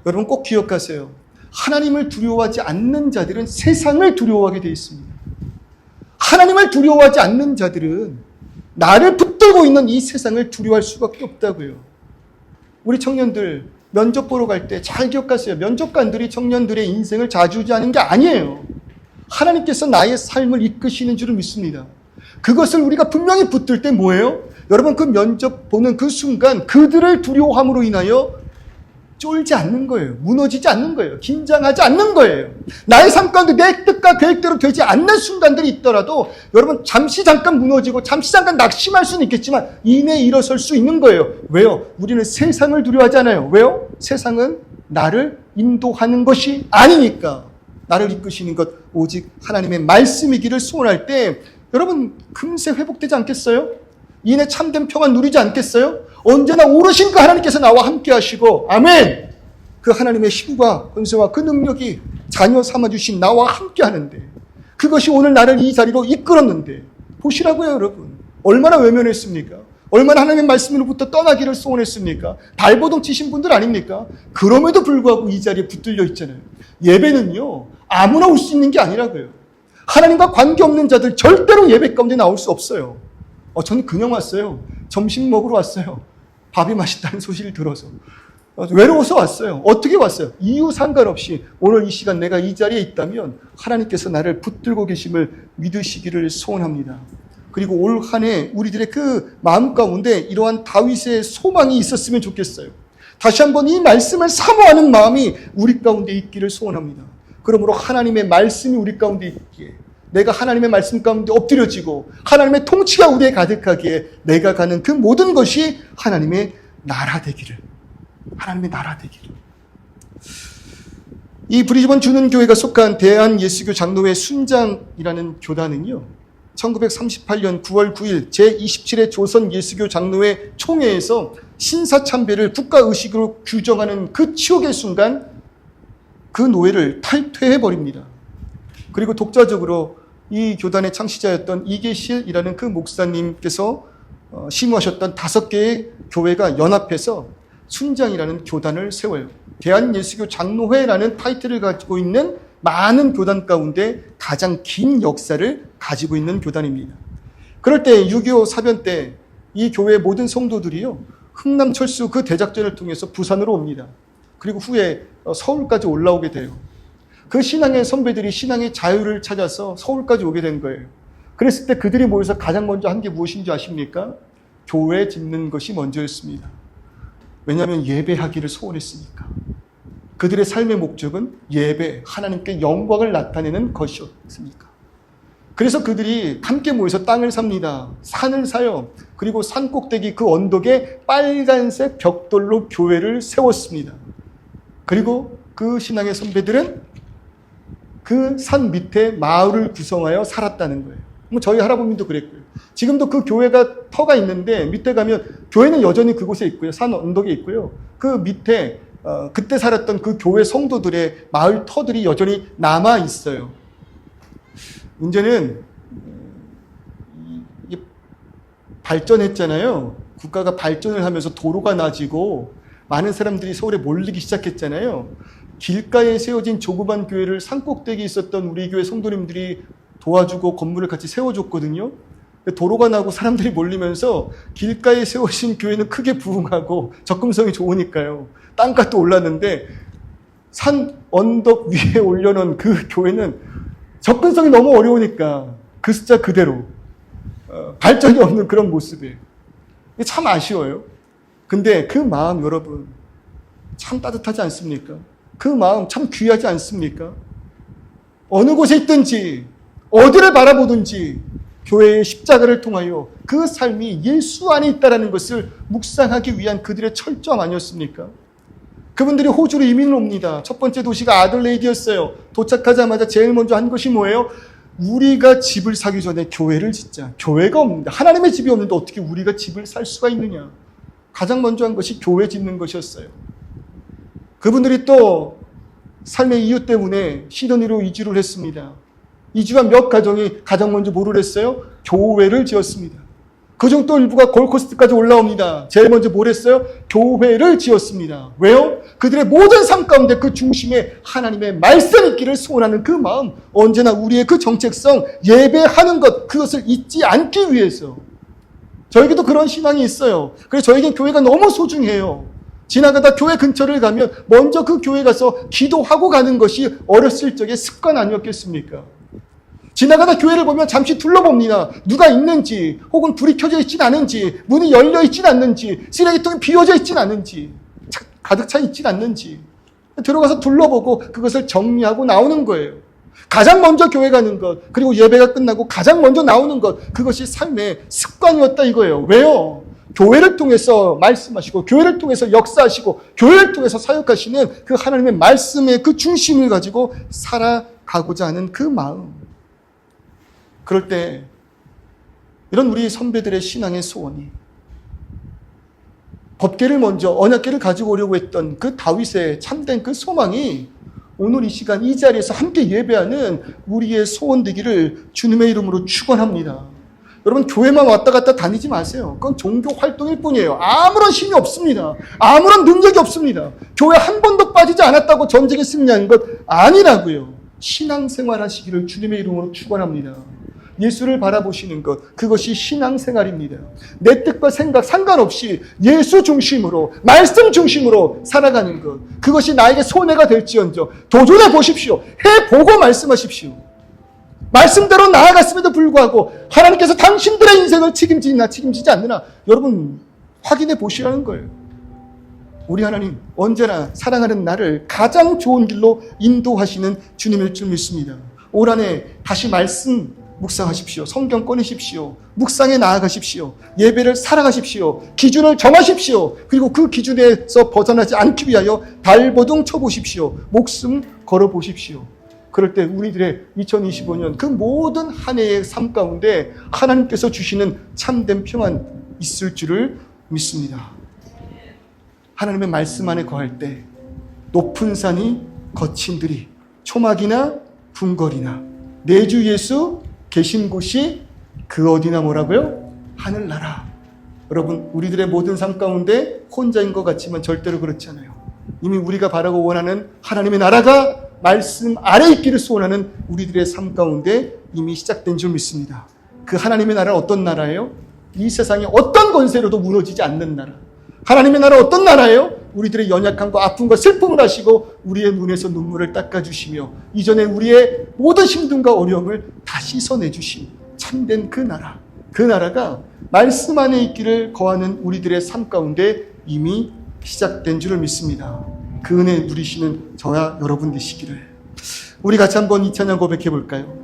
여러분 꼭 기억하세요. 하나님을 두려워하지 않는 자들은 세상을 두려워하게 되어 있습니다. 하나님을 두려워하지 않는 자들은 나를 붙들고 있는 이 세상을 두려워할 수밖에 없다고요. 우리 청년들 면접 보러 갈 때 잘 기억하세요. 면접관들이 청년들의 인생을 좌지우지하는 게 아니에요. 하나님께서 나의 삶을 이끄시는 줄을 믿습니다. 그것을 우리가 분명히 붙들 때 뭐예요? 여러분 그 면접 보는 그 순간 그들을 두려워함으로 인하여 쫄지 않는 거예요. 무너지지 않는 거예요. 긴장하지 않는 거예요. 나의 삶 가운데 내 뜻과 계획대로 되지 않는 순간들이 있더라도 여러분 잠깐 무너지고 잠깐 낙심할 수는 있겠지만 이내 일어설 수 있는 거예요. 왜요? 우리는 세상을 두려워하지 않아요. 왜요? 세상은 나를 인도하는 것이 아니니까. 나를 이끄시는 것 오직 하나님의 말씀이기를 소원할 때 여러분 금세 회복되지 않겠어요? 이내 참된 평안 누리지 않겠어요? 언제나 오르신 그 하나님께서 나와 함께 하시고 아멘! 그 하나님의 힘과 권세와 그 능력이 자녀 삼아주신 나와 함께 하는데 그것이 오늘 나를 이 자리로 이끌었는데 보시라고요 여러분. 얼마나 외면했습니까? 얼마나 하나님의 말씀으로부터 떠나기를 소원했습니까? 발버둥 치신 분들 아닙니까? 그럼에도 불구하고 이 자리에 붙들려 있잖아요. 예배는요 아무나 올 수 있는 게 아니라고요. 하나님과 관계없는 자들 절대로 예배 가운데 나올 수 없어요. 저는 그냥 왔어요. 점심 먹으러 왔어요. 밥이 맛있다는 소식을 들어서. 외로워서 왔어요. 어떻게 왔어요? 이유 상관없이 오늘 이 시간 내가 이 자리에 있다면 하나님께서 나를 붙들고 계심을 믿으시기를 소원합니다. 그리고 올 한 해 우리들의 그 마음 가운데 이러한 다윗의 소망이 있었으면 좋겠어요. 다시 한번 이 말씀을 사모하는 마음이 우리 가운데 있기를 소원합니다. 그러므로 하나님의 말씀이 우리 가운데 있기에 내가 하나님의 말씀 가운데 엎드려지고 하나님의 통치가 우리에 가득하기에 내가 가는 그 모든 것이 하나님의 나라 되기를. 하나님의 나라 되기를. 이 브리즈번 주는교회가 속한 대한예수교 장로회 순장이라는 교단은요. 1938년 9월 9일 제27회 조선예수교 장로회 총회에서 신사참배를 국가의식으로 규정하는 그 치욕의 순간 그 노예를 탈퇴해버립니다. 그리고 독자적으로 이 교단의 창시자였던 이계실이라는 그 목사님께서 심우하셨던 5개의 교회가 연합해서 순장이라는 교단을 세워요. 대한예수교 장로회라는 타이틀을 가지고 있는 많은 교단 가운데 가장 긴 역사를 가지고 있는 교단입니다. 그럴 때 6.25 사변 때 이 교회의 모든 성도들이요 흥남철수 그 대작전을 통해서 부산으로 옵니다. 그리고 후에 서울까지 올라오게 돼요. 그 신앙의 선배들이 신앙의 자유를 찾아서 서울까지 오게 된 거예요. 그랬을 때 그들이 모여서 가장 먼저 한 게 무엇인지 아십니까? 교회 짓는 것이 먼저였습니다. 왜냐하면 예배하기를 소원했으니까. 그들의 삶의 목적은 예배, 하나님께 영광을 나타내는 것이었으니까. 그래서 그들이 함께 모여서 땅을 삽니다. 산을 사요. 그리고 산 꼭대기 그 언덕에 빨간색 벽돌로 교회를 세웠습니다. 그리고 그 신앙의 선배들은 그 산 밑에 마을을 구성하여 살았다는 거예요. 뭐 저희 할아버님도 그랬고요. 지금도 그 교회가 터가 있는데 밑에 가면 교회는 여전히 그곳에 있고요. 산 언덕에 있고요. 그 밑에 그때 살았던 그 교회 성도들의 마을 터들이 여전히 남아 있어요. 문제는 이게 발전했잖아요. 국가가 발전을 하면서 도로가 나아지고 많은 사람들이 서울에 몰리기 시작했잖아요. 길가에 세워진 조그만 교회를 산꼭대기에 있었던 우리 교회 성도님들이 도와주고 건물을 같이 세워줬거든요. 도로가 나고 사람들이 몰리면서 길가에 세워진 교회는 크게 부흥하고 접근성이 좋으니까요. 땅값도 올랐는데 산 언덕 위에 올려놓은 그 교회는 접근성이 너무 어려우니까 그 숫자 그대로 발전이 없는 그런 모습이에요. 참 아쉬워요. 근데 그 마음 여러분 참 따뜻하지 않습니까? 그 마음 참 귀하지 않습니까? 어느 곳에 있든지 어디를 바라보든지 교회의 십자가를 통하여 그 삶이 예수 안에 있다는 것을 묵상하기 위한 그들의 철저함 아니었습니까? 그분들이 호주로 이민을 옵니다. 첫 번째 도시가 아들레이드였어요. 도착하자마자 제일 먼저 한 것이 뭐예요? 우리가 집을 사기 전에 교회를 짓자. 교회가 없는데, 하나님의 집이 없는데 어떻게 우리가 집을 살 수가 있느냐. 가장 먼저 한 것이 교회 짓는 것이었어요. 그분들이 또 삶의 이유 때문에 시드니로 이주를 했습니다. 이주한 몇 가정이 가장 먼저 뭐를 했어요? 교회를 지었습니다. 그중 또 일부가 골코스트까지 올라옵니다. 제일 먼저 뭘 했어요? 교회를 지었습니다. 왜요? 그들의 모든 삶 가운데 그 중심에 하나님의 말씀 있기를 소원하는 그 마음, 언제나 우리의 그 정체성, 예배하는 것, 그것을 잊지 않기 위해서. 저에게도 그런 신앙이 있어요. 그래서 저에겐 교회가 너무 소중해요. 지나가다 교회 근처를 가면 먼저 그 교회 가서 기도하고 가는 것이 어렸을 적의 습관 아니었겠습니까? 지나가다 교회를 보면 잠시 둘러봅니다. 누가 있는지, 혹은 불이 켜져 있진 않은지, 문이 열려 있진 않는지, 쓰레기통이 비워져 있진 않은지, 가득 차 있진 않는지 들어가서 둘러보고 그것을 정리하고 나오는 거예요. 가장 먼저 교회 가는 것, 그리고 예배가 끝나고 가장 먼저 나오는 것, 그것이 삶의 습관이었다 이거예요. 왜요? 교회를 통해서 말씀하시고, 교회를 통해서 역사하시고, 교회를 통해서 사역하시는 그 하나님의 말씀의 그 중심을 가지고 살아가고자 하는 그 마음. 그럴 때 이런 우리 선배들의 신앙의 소원이, 법궤를 먼저 언약궤를 가지고 오려고 했던 그 다윗의 참된 그 소망이 오늘 이 시간 이 자리에서 함께 예배하는 우리의 소원 되기를 주님의 이름으로 축원합니다. 여러분, 교회만 왔다 갔다 다니지 마세요. 그건 종교 활동일 뿐이에요. 아무런 힘이 없습니다. 아무런 능력이 없습니다. 교회 한 번도 빠지지 않았다고 전쟁에 승리하는 것 아니라고요. 신앙생활 하시기를 주님의 이름으로 축원합니다. 예수를 바라보시는 것, 그것이 신앙생활입니다. 내 뜻과 생각 상관없이 예수 중심으로, 말씀 중심으로 살아가는 것, 그것이 나에게 손해가 될지언정 도전해 보십시오. 해보고 말씀하십시오. 말씀대로 나아갔음에도 불구하고 하나님께서 당신들의 인생을 책임지나 책임지지 않느냐, 여러분 확인해 보시라는 거예요. 우리 하나님 언제나 사랑하는 나를 가장 좋은 길로 인도하시는 주님일 줄 믿습니다. 올 한해 다시 말씀 묵상하십시오. 성경 꺼내십시오. 묵상에 나아가십시오. 예배를 사랑하십시오. 기준을 정하십시오. 그리고 그 기준에서 벗어나지 않기 위하여 발버둥 쳐보십시오. 목숨 걸어보십시오. 그럴 때 우리들의 2025년 그 모든 한 해의 삶 가운데 하나님께서 주시는 참된 평안 있을 줄을 믿습니다. 하나님의 말씀 안에 거할 때 높은 산이 거친 들이 초막이나 궁궐이나 내 주 예수 계신 곳이 그 어디나 뭐라고요? 하늘나라. 여러분, 우리들의 모든 삶 가운데 혼자인 것 같지만 절대로 그렇지 않아요. 이미 우리가 바라고 원하는 하나님의 나라가 말씀 아래 있기를 소원하는 우리들의 삶 가운데 이미 시작된 줄 믿습니다. 그 하나님의 나라는 어떤 나라예요? 이 세상의 어떤 권세로도 무너지지 않는 나라. 하나님의 나라 어떤 나라예요? 우리들의 연약함과 아픔과 슬픔을 하시고 우리의 눈에서 눈물을 닦아주시며 이전에 우리의 모든 힘듦과 어려움을 다 씻어내주신 참된 그 나라. 그 나라가 말씀 안에 있기를 거하는 우리들의 삶 가운데 이미 시작된 줄을 믿습니다. 그 은혜 누리시는 저와 여러분 되시기를. 우리 같이 한번 이 찬양 고백해 볼까요?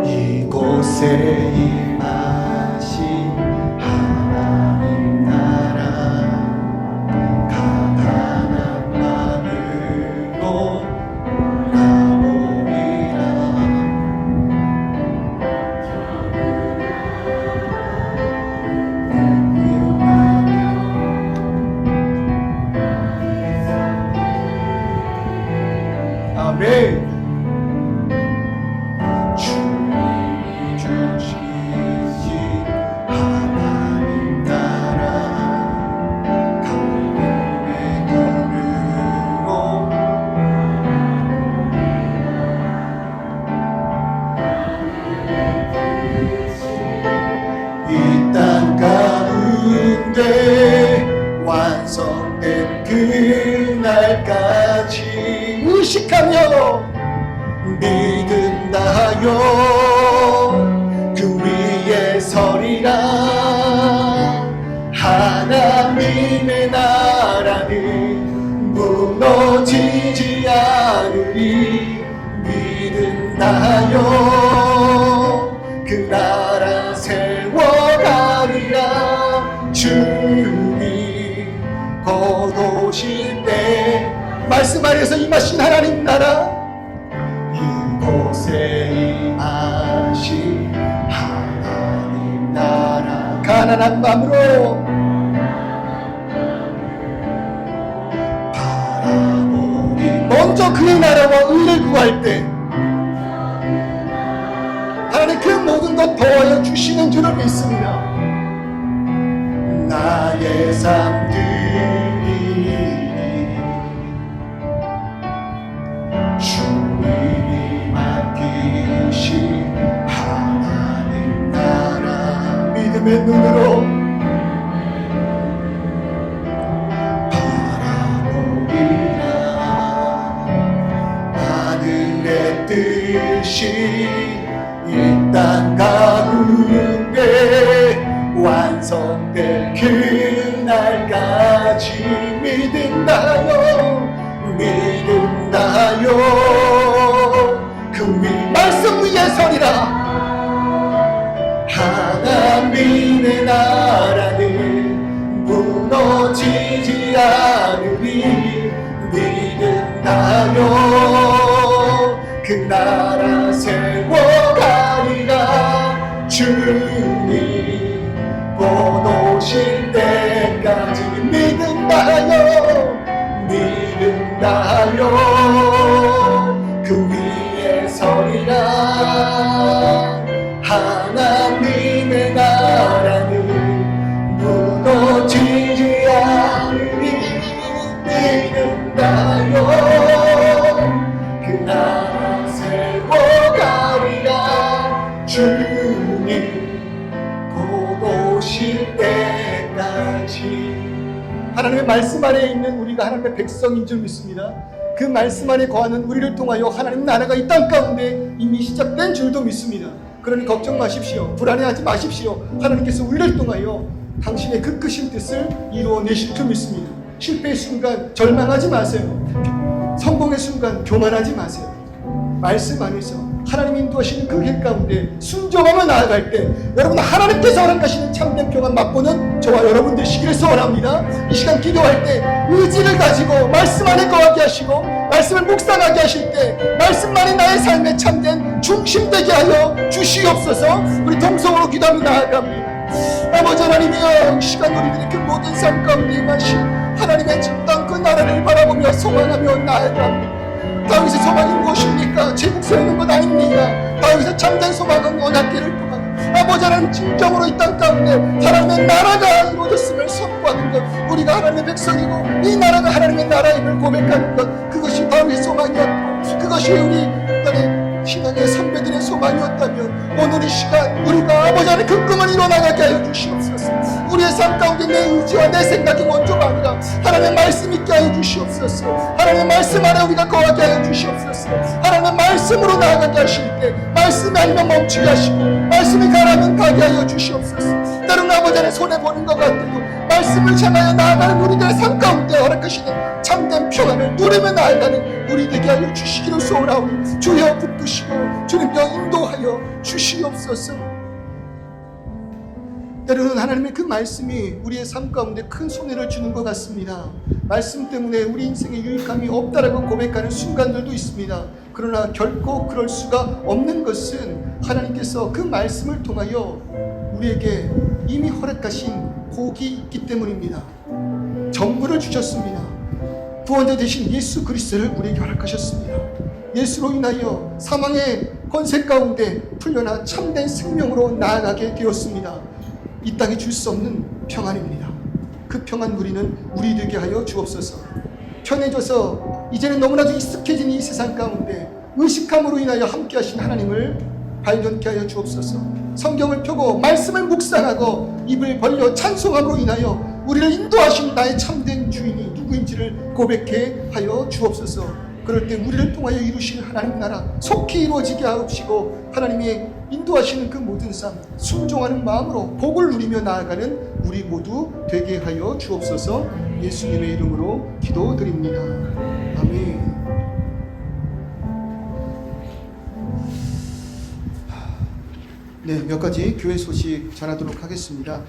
이곳에 임하신 하나님 나라 가난한 마음으로 가보리라. 믿음나요 믿음나요 그 위에 서리라 하나님의 나라는 무너지지 않으리 믿음나요 그 나라 세워가리라 주님 곧 오실 때 말씀 안에서 임하신 하나님 나라 이곳에 임하신 하나님 나라 가난한 마음으로 바라보니 먼저 그의 나라와 의를 구할 때 하나님 그 모든 것 더하여 주시는 줄을 믿습니다. 나의 삶들이 주님이 맡기신 하나님 나라 믿음의 눈으로 바라보리라 하늘의 뜻이 이 땅 가운데 완성될 그날까지 믿음나요 믿음나요 그 위 말씀 위에 서리라 하나님의 나라는 무너지지 않으리 믿음나요 그 나라 세워가리라 주님 곧 오실 때까지 믿음나요 믿음나요 그 위에 서리라 하나님의 나라는 무너지지 않으리 믿음나요 그 나라 세워가리라 주님 곧 오실 때까지 하나님의 말씀 안에 있는 우리가 하나님의 백성인 줄 믿습니다. 그 말씀 안에 거하는 우리를 통하여 하나님 나라가 이 땅 가운데 이미 시작된 줄도 믿습니다. 그러니 걱정 마십시오. 불안해하지 마십시오. 하나님께서 우리를 통하여 당신의 그 크신 뜻을 이루어내실 줄 믿습니다. 실패의 순간 절망하지 마세요. 성공의 순간 교만하지 마세요. 말씀 안에서 하나님 인도하시는 그 길 가운데 순종하며 나아갈 때 여러분 하나님께서 허락하시는 참된 평안 맛보는 저와 여러분 되시기를 소원합니다. 이 시간 기도할 때 의지를 가지고 말씀 안에 거하게 하시고 말씀을 묵상하게 하실 때 말씀만이 나의 삶의 참된 중심되게 하여 주시옵소서. 우리 동성으로 기도하며 나아갑니다. 아버지 하나님이여 이 시간 우리들의 그 모든 삶 가운데 임하신 하나님의 진땅 그 나라를 바라보며 소망하며 나아갑니다. 다윗의 소망이 무엇입니까? 제국 세우는 것 아닙니까? 다윗의 참된 소망은 언약궤를 통한 아버지 하나님 진정으로 이 땅 가운데 하나님의 나라가 이루어졌음을 선포하는 것 우리가 하나님의 백성이고 이 나라가 하나님의 나라임을 고백하는 것 그것이 다윗의 소망이었고 그것이 우리 땅의 신앙의 선배들의 소망이었다면 오늘 이 시간 우리가 아버지 하나님 그 꿈을 이뤄나가게 하여 주시옵소서. 우리의 삶 가운데 내 의지와 내 생각이 먼저가 아니라 하나님의 말씀 있게 하여 주시옵소서. 하나님의 말씀 안에 우리가 거하게 하여 주시옵소서. 하나님의 말씀으로 나아가게 하실 때 말씀이 아니면 멈추게 하시고 말씀이 가라면 가게 하여 주시옵소서. 때로는 아버지 하나님 손해보는 것 같아도 말씀을 향하여 나아가는 우리들의 삶 가운데 허락하시는 참된 평안을 누리며 나아가는 우리 되게 하여 주시기를 소원하오니 주여 붙드시고 주님여 인도하여 주시옵소서. 때로는 하나님의 그 말씀이 우리의 삶 가운데 큰 손해를 주는 것 같습니다. 말씀 때문에 우리 인생에 유익함이 없다라고 고백하는 순간들도 있습니다. 그러나 결코 그럴 수가 없는 것은 하나님께서 그 말씀을 통하여 우리에게 이미 허락하신 복이 있기 때문입니다. 정부를 주셨습니다. 구원자 되신 예수 그리스도를 우리에게 허락하셨습니다. 예수로 인하여 사망의 권세 가운데 풀려나 참된 생명으로 나아가게 되었습니다. 이 땅에 줄 수 없는 평안입니다. 그 평안 누리는 우리 되게 하여 주옵소서. 편해져서 이제는 너무나도 익숙해진 이 세상 가운데 의식함으로 인하여 함께 하신 하나님을 발견케 하여 주옵소서. 성경을 펴고 말씀을 묵상하고 입을 벌려 찬송함으로 인하여 우리를 인도하신 나의 참된 주인이 누구인지를 고백해 하여 주옵소서. 그럴 때 우리를 통하여 이루시는 하나님 나라 속히 이루어지게 하옵시고, 하나님이 인도하시는 그 모든 삶 순종하는 마음으로 복을 누리며 나아가는 우리 모두 되게 하여 주옵소서. 예수님의 이름으로 기도드립니다. 아멘. 네, 몇 가지 교회 소식 전하도록 하겠습니다.